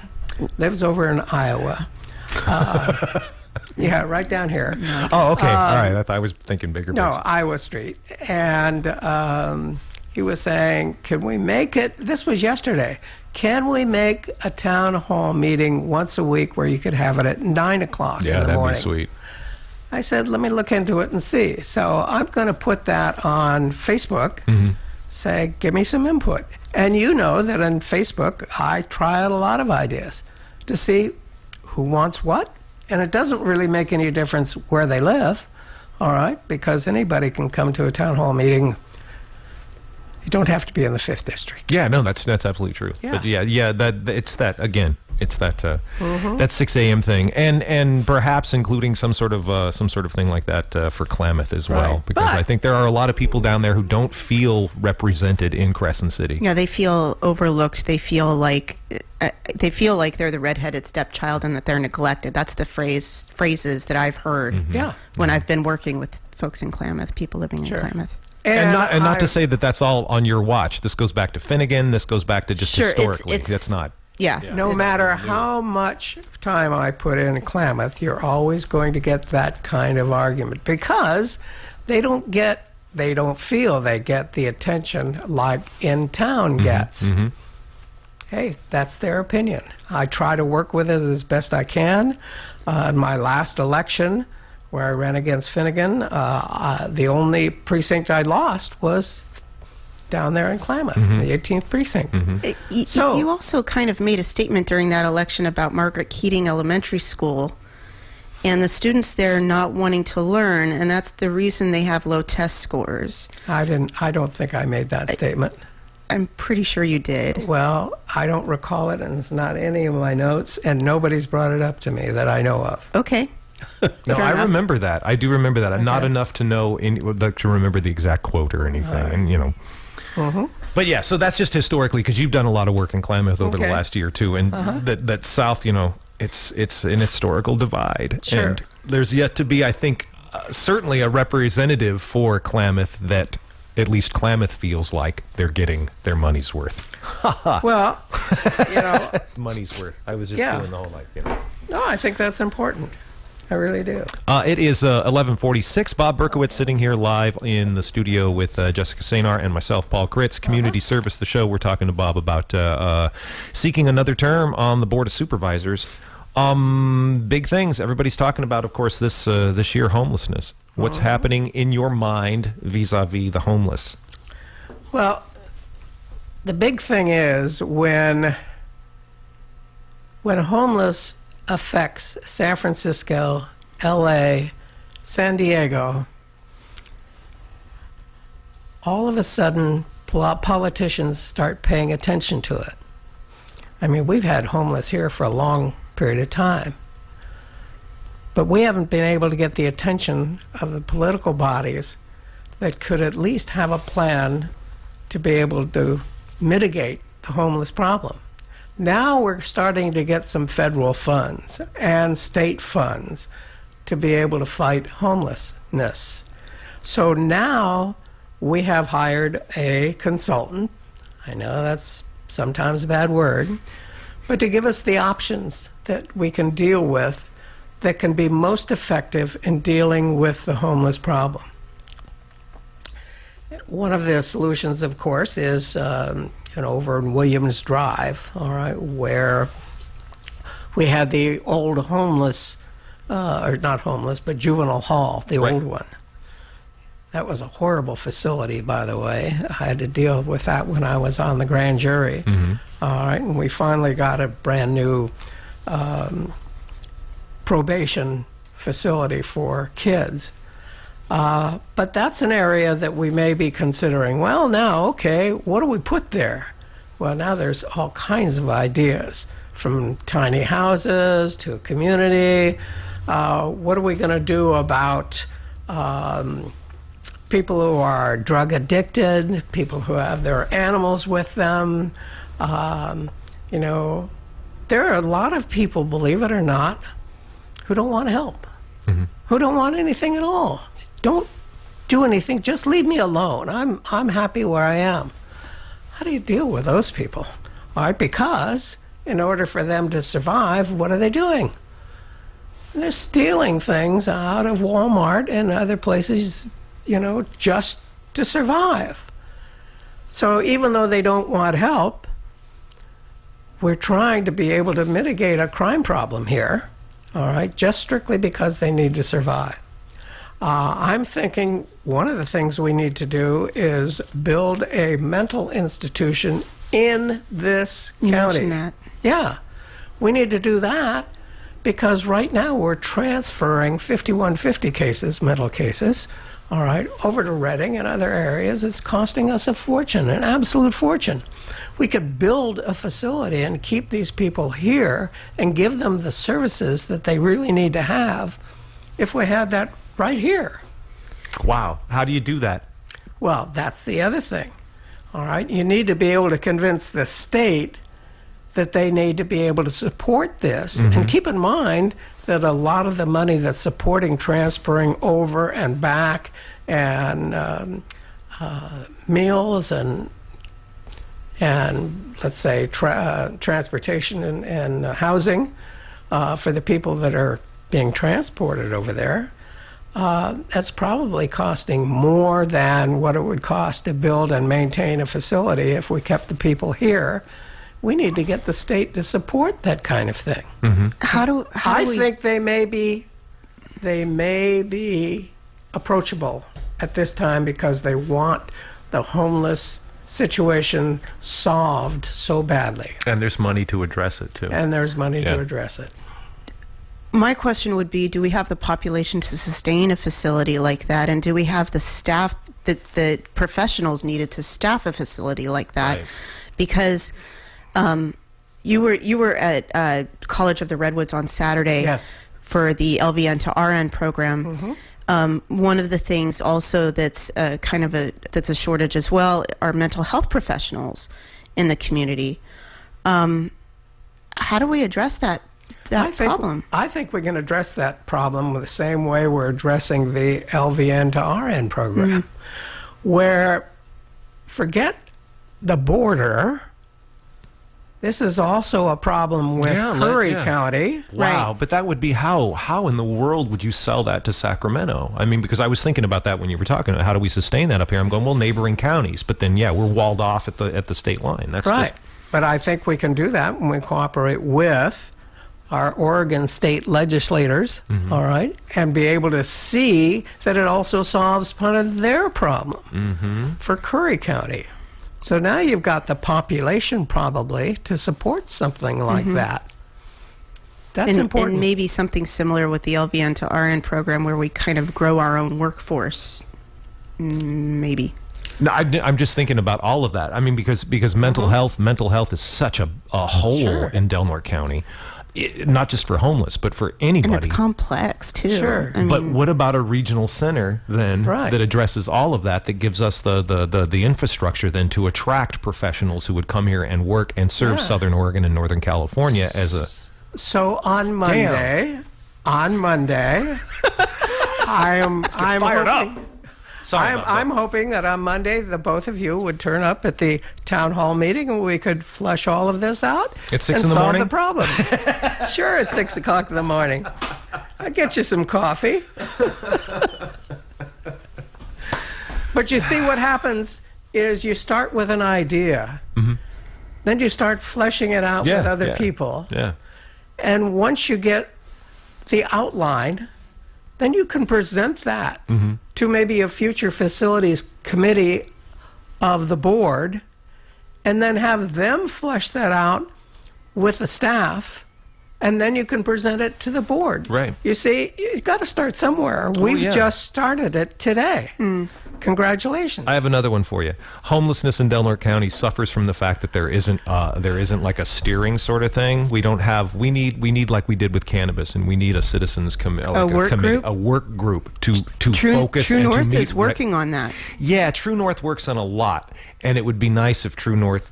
Lives over in Iowa. Yeah, right down here. Oh, okay. All right. I was thinking bigger. No, picture. Iowa Street. And he was saying, can we make it, this was yesterday, can we make a town hall meeting once a week where you could have it at 9 o'clock Yeah, in the that'd morning? be sweet. I said, let me look into it and see. So I'm going to put that on Facebook, say, give me some input. And you know that on Facebook, I try out a lot of ideas to see who wants what. And it doesn't really make any difference where they live, all right, because anybody can come to a town hall meeting. You don't have to be in the 5th District. Yeah, no, that's absolutely true. Yeah. But it's that 6 a.m. thing, and perhaps including some sort of thing like that for Klamath as well, Right. because But- I think there are a lot of people down there who don't feel represented in Crescent City. Yeah, they feel overlooked. They feel like they're the redheaded stepchild and that they're neglected. That's the phrases that I've heard Yeah. when I've been working with folks in Klamath, people living in Sure. Klamath. And not I- to say that that's all on your watch. This goes back to Finnegan. This goes back to just Sure, historically. it's- That's not. Yeah. No matter how much time I put in Klamath, you're always going to get that kind of argument because they don't feel they get the attention like in town gets. Hey, that's their opinion. I try to work with it as best I can. In my last election, where I ran against Finnegan, the only precinct I lost was down there in Klamath, the 18th precinct. So- You also kind of made a statement during that election about Margaret Keating Elementary School and the students there not wanting to learn, and that's the reason they have low test scores. I don't think I made that statement. I'm pretty sure you did. Well, I don't recall it, and it's not any of my notes, and nobody's brought it up to me that I know of. Okay. No, Fair I enough. remember that. I do remember that. Not Okay. enough to know to remember the exact quote or anything, and But yeah, so that's just historically because you've done a lot of work in Klamath over the Okay. last year too, and that South, it's an historical divide, Sure. and there's yet to be, I think, certainly a representative for Klamath that at least Klamath feels like they're getting their money's worth. Well, Money's worth. I was just Yeah. doing the whole no, I think that's important. I really do. It is 11:46. Bob Berkowitz sitting here live in the studio with Jessica Sanar and myself, Paul Kritz. Community Service, the show. We're talking to Bob about seeking another term on the Board of Supervisors. Big things everybody's talking about, of course, this year, homelessness. What's happening in your mind vis-a-vis the homeless? Well, the big thing is when homeless affects San Francisco, LA, San Diego, all of a sudden politicians start paying attention to it. I mean, we've had homeless here for a long period of time, but we haven't been able to get the attention of the political bodies that could at least have a plan to be able to mitigate the homeless problem. Now we're starting to get some federal funds and state funds to be able to fight homelessness. So now we have hired a consultant. I know that's sometimes a bad word, but to give us the options that we can deal with that can be most effective in dealing with the homeless problem. One of the solutions, of course, is over in Williams Drive, all right, where we had the old homeless, or not homeless, but juvenile hall, the Right. old one. That was a horrible facility, by the way. I had to deal with that when I was on the grand jury. All right, and we finally got a brand new probation facility for kids. But that's an area that we may be considering. Well, now, okay, what do we put there? Well, now there's all kinds of ideas, from tiny houses to a community. What are we going to do about people who are drug addicted, people who have their animals with them? There are a lot of people, believe it or not, who don't want help, who don't want anything at all. Don't do anything. Just leave me alone. I'm happy where I am. How do you deal with those people? All right, because in order for them to survive, what are they doing? They're stealing things out of Walmart and other places, just to survive. So even though they don't want help, we're trying to be able to mitigate a crime problem here, all right, just strictly because they need to survive. I'm thinking one of the things we need to do is build a mental institution in this You county. mentioned that. Yeah, we need to do that because right now we're transferring 5150 cases, mental cases, all right, over to Reading and other areas. It's costing us a fortune, an absolute fortune. We could build a facility and keep these people here and give them the services that they really need to have if we had that right here. Wow. How do you do that? Well, that's the other thing. All right, you need to be able to convince the state that they need to be able to support this. And keep in mind that a lot of the money that's supporting transferring over and back and meals and let's say transportation and housing for the people that are being transported over there, that's probably costing more than what it would cost to build and maintain a facility if we kept the people here. We need to get the state to support that kind of thing. How do I we, think they may be approachable at this time because they want the homeless situation solved so badly. And there's money to address it, too. And there's money Yeah. to address it. My question would be, do we have the population to sustain a facility like that? And do we have the staff, the professionals needed to staff a facility like that? Right. Because you were at College of the Redwoods on Saturday Yes. for the LVN to RN program. One of the things also that's that's a shortage as well are mental health professionals in the community. How do we address that problem? I think we can address that problem the same way we're addressing the LVN to RN program, where forget the border. This is also a problem with Curry County. Wow, Right. but that would be how in the world would you sell that to Sacramento? I mean, because I was thinking about that when you were talking about how do we sustain that up here. I'm going, well, neighboring counties, but then we're walled off at the state line. That's Right. just, But I think we can do that when we cooperate with our Oregon state legislators, all right, and be able to see that it also solves part of their problem for Curry County. So now you've got the population probably to support something like that. That's important. And maybe something similar with the LVN to RN program where we kind of grow our own workforce. Maybe. No, I'm just thinking about all of that. I mean, because mental health is such a hole Sure. in Del Norte County. not just for homeless, but for And anybody. it's complex too. Sure. I mean, But what about a regional center then Right. that addresses all of that, that gives us the infrastructure then to attract professionals who would come here and work and serve Yeah. Southern Oregon and Northern California as a... So on Monday, I'm fired up. hoping, Sorry about that. I'm hoping that on Monday the both of you would turn up at the town hall meeting and we could flush all of this out. At 6 and in the solve morning? the problem. Sure, at 6 o'clock in the morning. I'll get you some coffee. But you see, what happens is you start with an idea, then you start fleshing it out with other people. Yeah. And once you get the outline, then you can present that to maybe a future facilities committee of the board, and then have them flesh that out with the staff, and then you can present it to the board. Right. You see, you've got to start somewhere. We've yeah. just started it today. Congratulations. I have another one for you. Homelessness in Del Norte County suffers from the fact that there isn't like a steering sort of thing. We don't have. We need like we did with cannabis, and we need a citizens committee, like work group? a work group to focus. True and to North meet is working on that. Yeah, True North works on a lot, and it would be nice if True North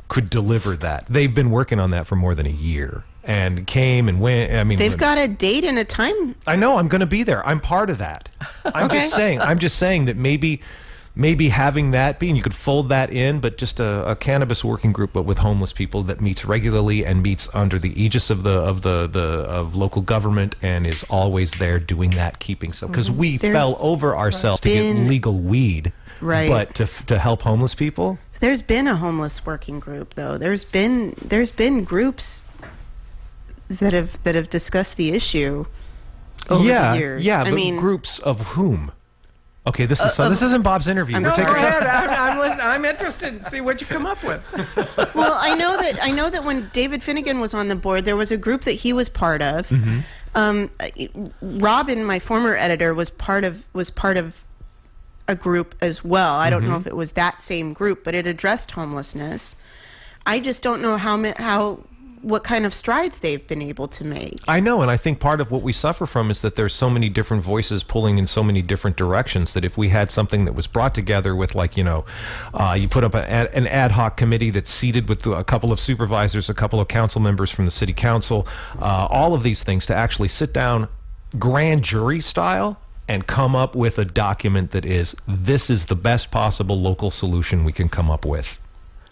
could deliver that. They've been working on that for more than a year, and came and went. I mean, They've got a date and a time. I know I'm going to be there. I'm part of that. I'm just saying that maybe having that be, and you could fold that in, but just a cannabis working group, but with homeless people that meets regularly and meets under the aegis of of local government and is always there doing that, keeping stuff, because we fell over ourselves to get legal weed, Right. But to help homeless people. There's been a homeless working group, though. There's been groups that have discussed the issue over the years. Yeah, I but mean, groups of whom? Okay, this isn't Bob's interview. I'm We're Go taking sorry. time. ahead. I'm listening. I'm interested to see what you come up with. well, I know that when David Finnegan was on the board, there was a group that he was part of. Robin, my former editor, was part of a group as well. I don't know if it was that same group, but it addressed homelessness. I just don't know what kind of strides they've been able to make. I know, and I think part of what we suffer from is that there's so many different voices pulling in so many different directions that if we had something that was brought together with, like, you put up an ad hoc committee that's seated with a couple of supervisors, a couple of council members from the city council, all of these things to actually sit down grand jury style and come up with a document that this is the best possible local solution we can come up with.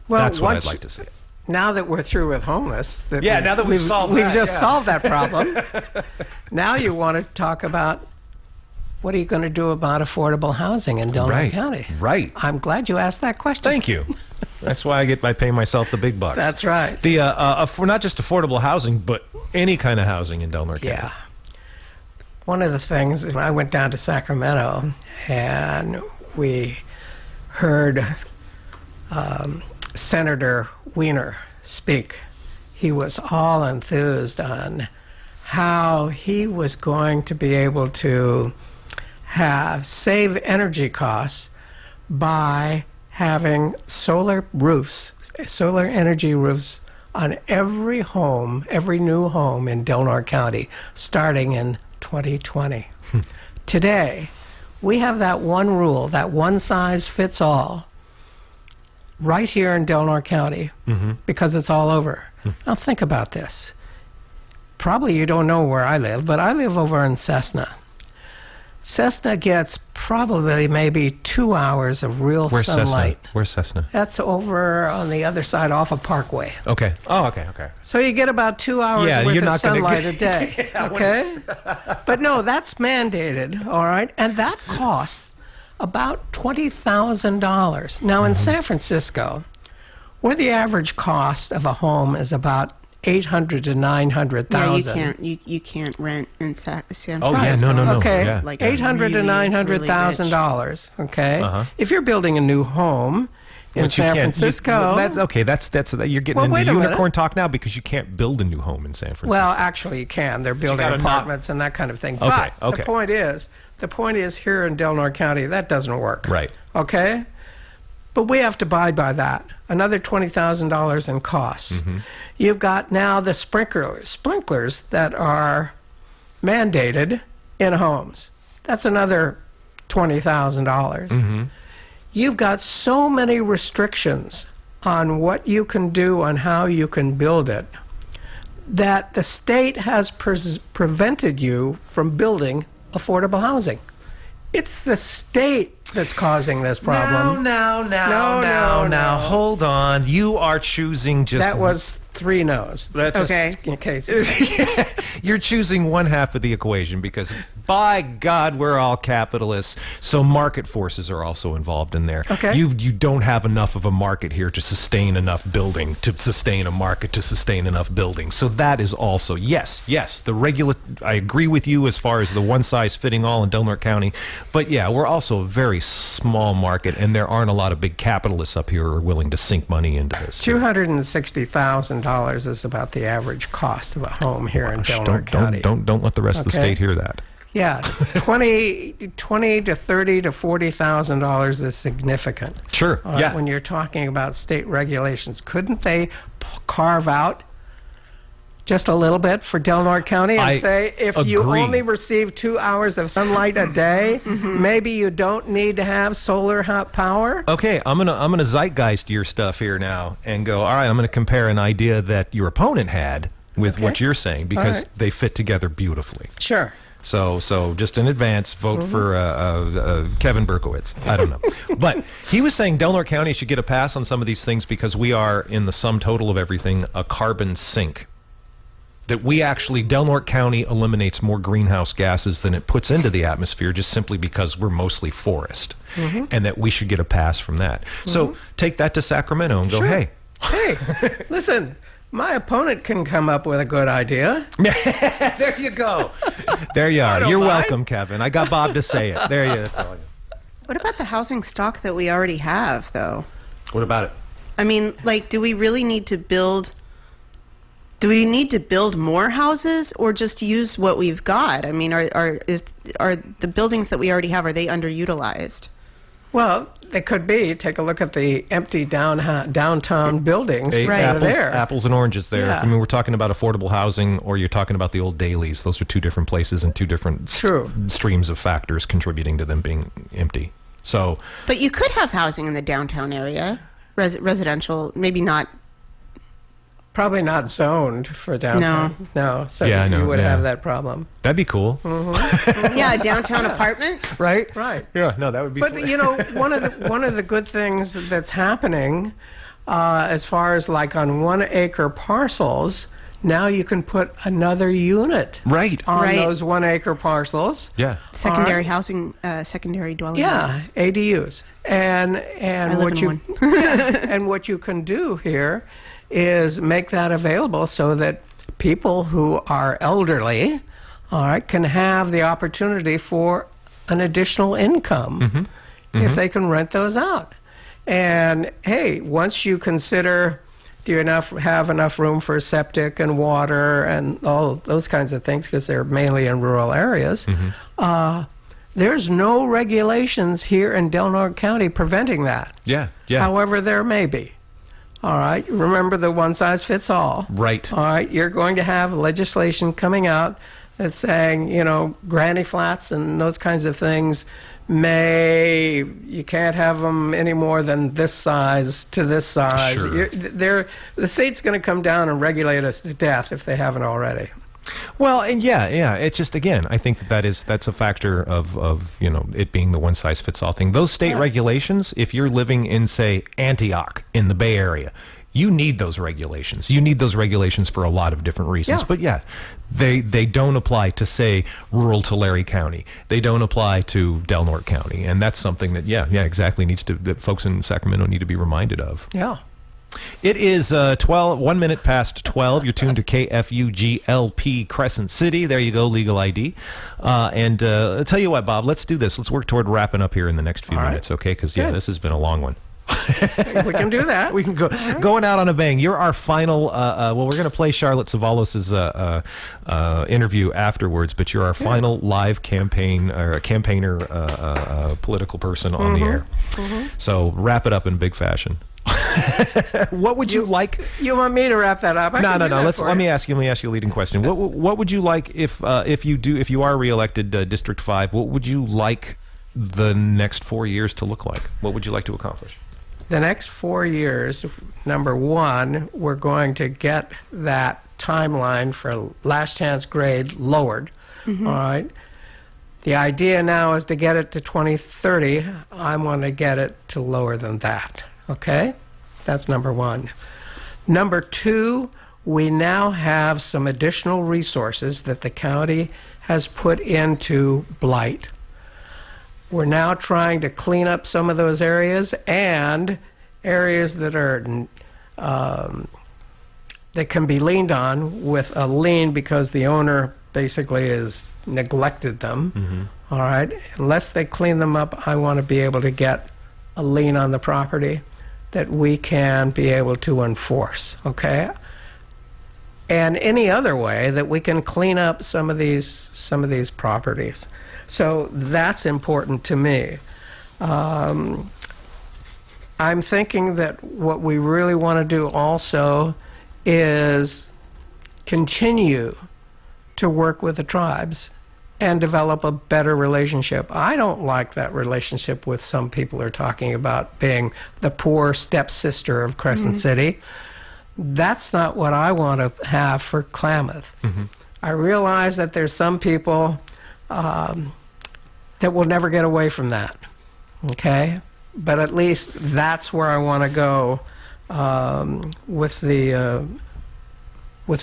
Well, That's what I'd like to see. Now that we're through with homeless, now that we've solved that, just solved that problem. Now you want to talk about what are you going to do about affordable housing in Del Norte County? Right. I'm glad you asked that question. Thank you. That's why I pay myself the big bucks. That's right. For not just affordable housing, but any kind of housing in Del Norte County. Yeah. One of the things, I went down to Sacramento and we heard Senator Wiener speak. He was all enthused on how he was going to be able to save energy costs by having solar energy roofs on every new home in Del Norte County, starting in 2020. Today, we have that one rule, that one size fits all, right here in Del Norte County, because it's all over. Now think about this. Probably you don't know where I live, but I live over in Cessna. Cessna gets probably maybe 2 hours of real sunlight. Where's Cessna? That's over on the other side off of Parkway. Okay. Oh, okay. So you get about 2 hours worth of sunlight a day. Okay? But no, that's mandated, all right? And that costs about $20,000. Now in San Francisco, where the average cost of a home is about $800,000 to $900,000. Yeah, you can't rent in San Francisco. Oh, yeah, no. Okay, Yeah. Like $800,000 to $900,000. Okay, if you're building a new home in Which you San can't- Francisco, that's you're getting Well, wait into a minute. unicorn talk now because you can't build a new home in San Francisco. well, actually, you can. They're building gotta apartments and that kind of thing. Okay, But okay. the point is here in Del Norte County, that doesn't work. Right. Okay. But we have to abide by that. Another $20,000 in costs. You've got now the sprinklers that are mandated in homes. That's another $20,000. You've got so many restrictions on what you can do and how you can build it that the state has prevented you from building affordable housing. It's the state that's causing this problem. Now, hold on. You are choosing just... That was 3 no's. That's Okay. In case. You're choosing one half of the equation because, by God, we're all capitalists. So market forces are also involved in there. Okay. You don't have enough of a market here to sustain enough building, to sustain a market, to sustain enough building. So that is also, yes, I agree with you as far as the one-size-fitting-all in Del Norte County. But yeah, we're also a very small market, and there aren't a lot of big capitalists up here who are willing to sink money into this. $260,000 is about the average cost of a home here in Del Norte County. Don't let the rest of the Okay. state hear that. Yeah, $20 to $30 to $40,000 is significant. Sure. All right, Yeah. when you're talking about state regulations, couldn't they carve out just a little bit for Del Norte County and I say if you agree. only receive 2 hours of sunlight a day, maybe you don't need to have solar power? Okay, I'm gonna zeitgeist your stuff here now and go. All right, I'm gonna compare an idea that your opponent had with Okay. what you're saying because right. they fit together beautifully. Sure. So just in advance, vote for Kevin Berkowitz. I don't know. But he was saying Del Norte County should get a pass on some of these things because we are, in the sum total of everything, a carbon sink. That we actually, Del Norte County eliminates more greenhouse gases than it puts into the atmosphere just simply because we're mostly forest. And that we should get a pass from that. So take that to Sacramento and go, Sure. hey. Hey, listen, my opponent can come up with a good idea. There you go. There you are. don't You're mind. welcome, Kevin. I got Bob to say it. There you go. That's all. What about the housing stock that we already have, though? What about it? I mean, like, do we really need to build? Do we need to build more houses, or just use what we've got? I mean, are the buildings that we already have, are they underutilized? Well, they could be. Take a look at the empty downtown buildings Hey, that are there. apples and oranges there. Yeah. I mean, we're talking about affordable housing, or you're talking about the old dailies. Those are two different places and two different True. streams of factors contributing to them being empty. So, But you could have housing in the downtown area, residential, maybe not. Probably not zoned for downtown. No, so Yeah, I you know, would yeah. have that problem. that'd be cool. Yeah, a downtown apartment. Right. Right. Yeah, no, that would be But you know, one of the good things that's happening, as far as like on 1 acre parcels, now you can put another unit right. on Right. those 1 acre parcels. Yeah. Secondary housing, secondary dwelling Yeah, units. ADUs, and I live what in you one. and what you can do here is make that available so that people who are elderly, all right, can have the opportunity for an additional income if they can rent those out. And hey, once you consider, do you have enough room for septic and water and all those kinds of things, because they're mainly in rural areas, there's no regulations here in Del Norte County preventing that. Yeah. Yeah. However, there may be. All right. Remember the one size fits all. Right. All right. You're going to have legislation coming out that's saying, you know, granny flats and those kinds of things you can't have them any more than this size to this size. Sure. The state's going to come down and regulate us to death if they haven't already. Well, and yeah. It's just, again, I think that's a factor of it being the one size fits all thing. Those state regulations, if you're living in, say, Antioch in the Bay Area, you need those regulations. You need those regulations for a lot of different reasons. Yeah. But yeah, they don't apply to, say, rural Tulare County. They don't apply to Del Norte County. And that's something that, exactly that folks in Sacramento need to be reminded of. Yeah. It is 1 minute past 12. You're tuned to KFUGLP Crescent City. There you go, legal ID. And I'll tell you what, Bob, let's do this. Let's work toward wrapping up here in the next few All right. minutes, okay? Because, Good. this has been a long one. We can do that. We can go going out on a bang. You're our final. Well, we're going to play Charlotte Savalos's interview afterwards, but you're our final live campaigner, political person on the air. So wrap it up in big fashion. What would you like? You want me to wrap that up? No. Let me ask you a leading question. What would you like if you are reelected, District 5? What would you like the next 4 years to look like? What would you like to accomplish? The next 4 years, number one, we're going to get that timeline for last chance grade lowered. All right. The idea now is to get it to 2030. I want to get it to lower than that. Okay? That's number one. Number two, we now have some additional resources that the county has put into blight. We're now trying to clean up some of those areas, and areas that are that can be leaned on with a lien because the owner basically has neglected them. All right, unless they clean them up, I want to be able to get a lien on the property that we can be able to enforce. Okay, and any other way that we can clean up some of these properties. So that's important to me. I'm thinking that what we really want to do also is continue to work with the tribes and develop a better relationship. I don't like that relationship with some people are talking about being the poor stepsister of Crescent City. That's not what I want to have for Klamath. I realize that there's some people that will never get away from that, okay? But at least that's where I want to go with the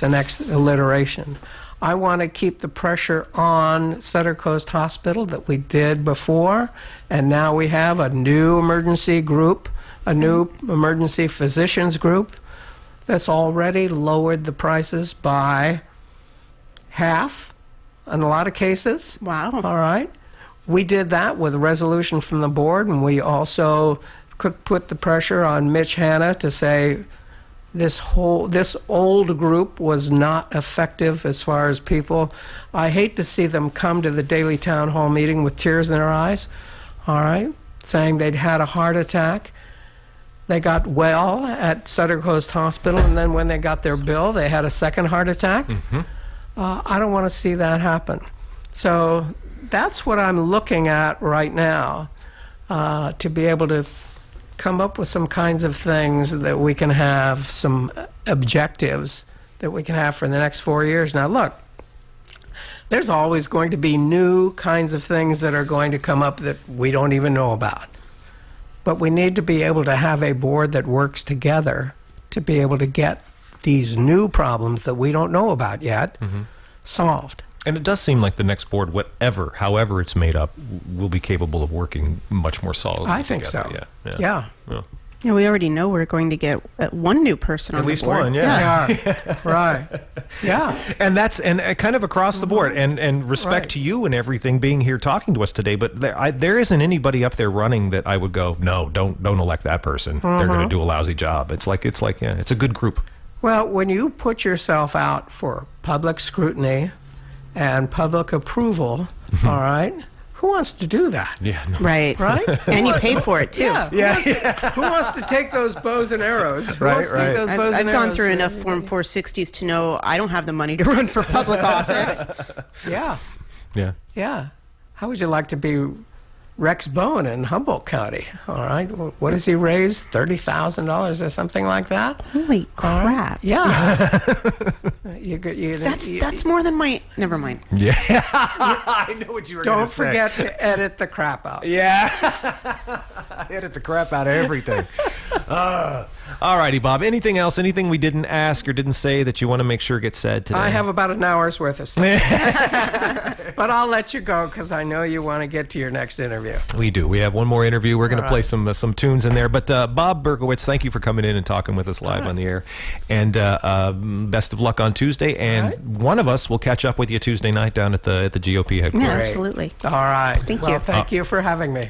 next alliteration. I want to keep the pressure on Sutter Coast Hospital that we did before, and now we have a new emergency group, a new emergency physicians group that's already lowered the prices by half in a lot of cases. Wow. All right. We did that with a resolution from the board, and we also could put the pressure on Mitch Hanna to say this old group was not effective as far as people. I hate to see them come to the daily town hall meeting with tears in their eyes, all right, saying they'd had a heart attack. They got well at Sutter Coast Hospital, and then when they got their bill, they had a second heart attack. I don't want to see that happen. So that's what I'm looking at right now, to be able to come up with some kinds of things that we can have, some objectives that we can have for the next 4 years. Now, look, there's always going to be new kinds of things that are going to come up that we don't even know about. But we need to be able to have a board that works together to be able to get these new problems that we don't know about yet solved. And it does seem like the next board, however it's made up, will be capable of working much more solidly I think together. so. Yeah. Yeah, we already know we're going to get one new person on At the least board. one, yeah. We are. Right. Yeah. And that's kind of across the board. And respect Right. to you and everything being here talking to us today. But there isn't anybody up there running that I would go, no, don't elect that person. They're going to do a lousy job. It's like yeah, it's a good group. Well, when you put yourself out for public scrutiny and public approval, all right, who wants to do that? Yeah. No. Right. Right? And you pay for it, too. Yeah. Who wants to take those bows and arrows? Who wants to take those bows I've and gone arrows? through enough Form 460s to know I don't have the money to run for public office. Yeah. Yeah. Yeah. How would you like to be Rex Bowen in Humboldt County? All right. What does he raise? $30,000 or something like that? Holy crap. Yeah. That's more than my... Never mind. Yeah. I know what you were going Don't to say. forget to edit the crap out. Yeah. Edit the crap out of everything. All righty, Bob. Anything else? Anything we didn't ask or didn't say that you want to make sure gets said today? I have about an hour's worth of stuff. But I'll let you go because I know you want to get to your next interview. We do. We have one more interview. We're going to All play right. some tunes in there. But Bob Berkowitz, thank you for coming in and talking with us live on the air. And best of luck on Tuesday. And right. one of us will catch up with you Tuesday night down at the GOP headquarters. Yeah, Great. absolutely. All right. Thank Well, you. Thank you for having me.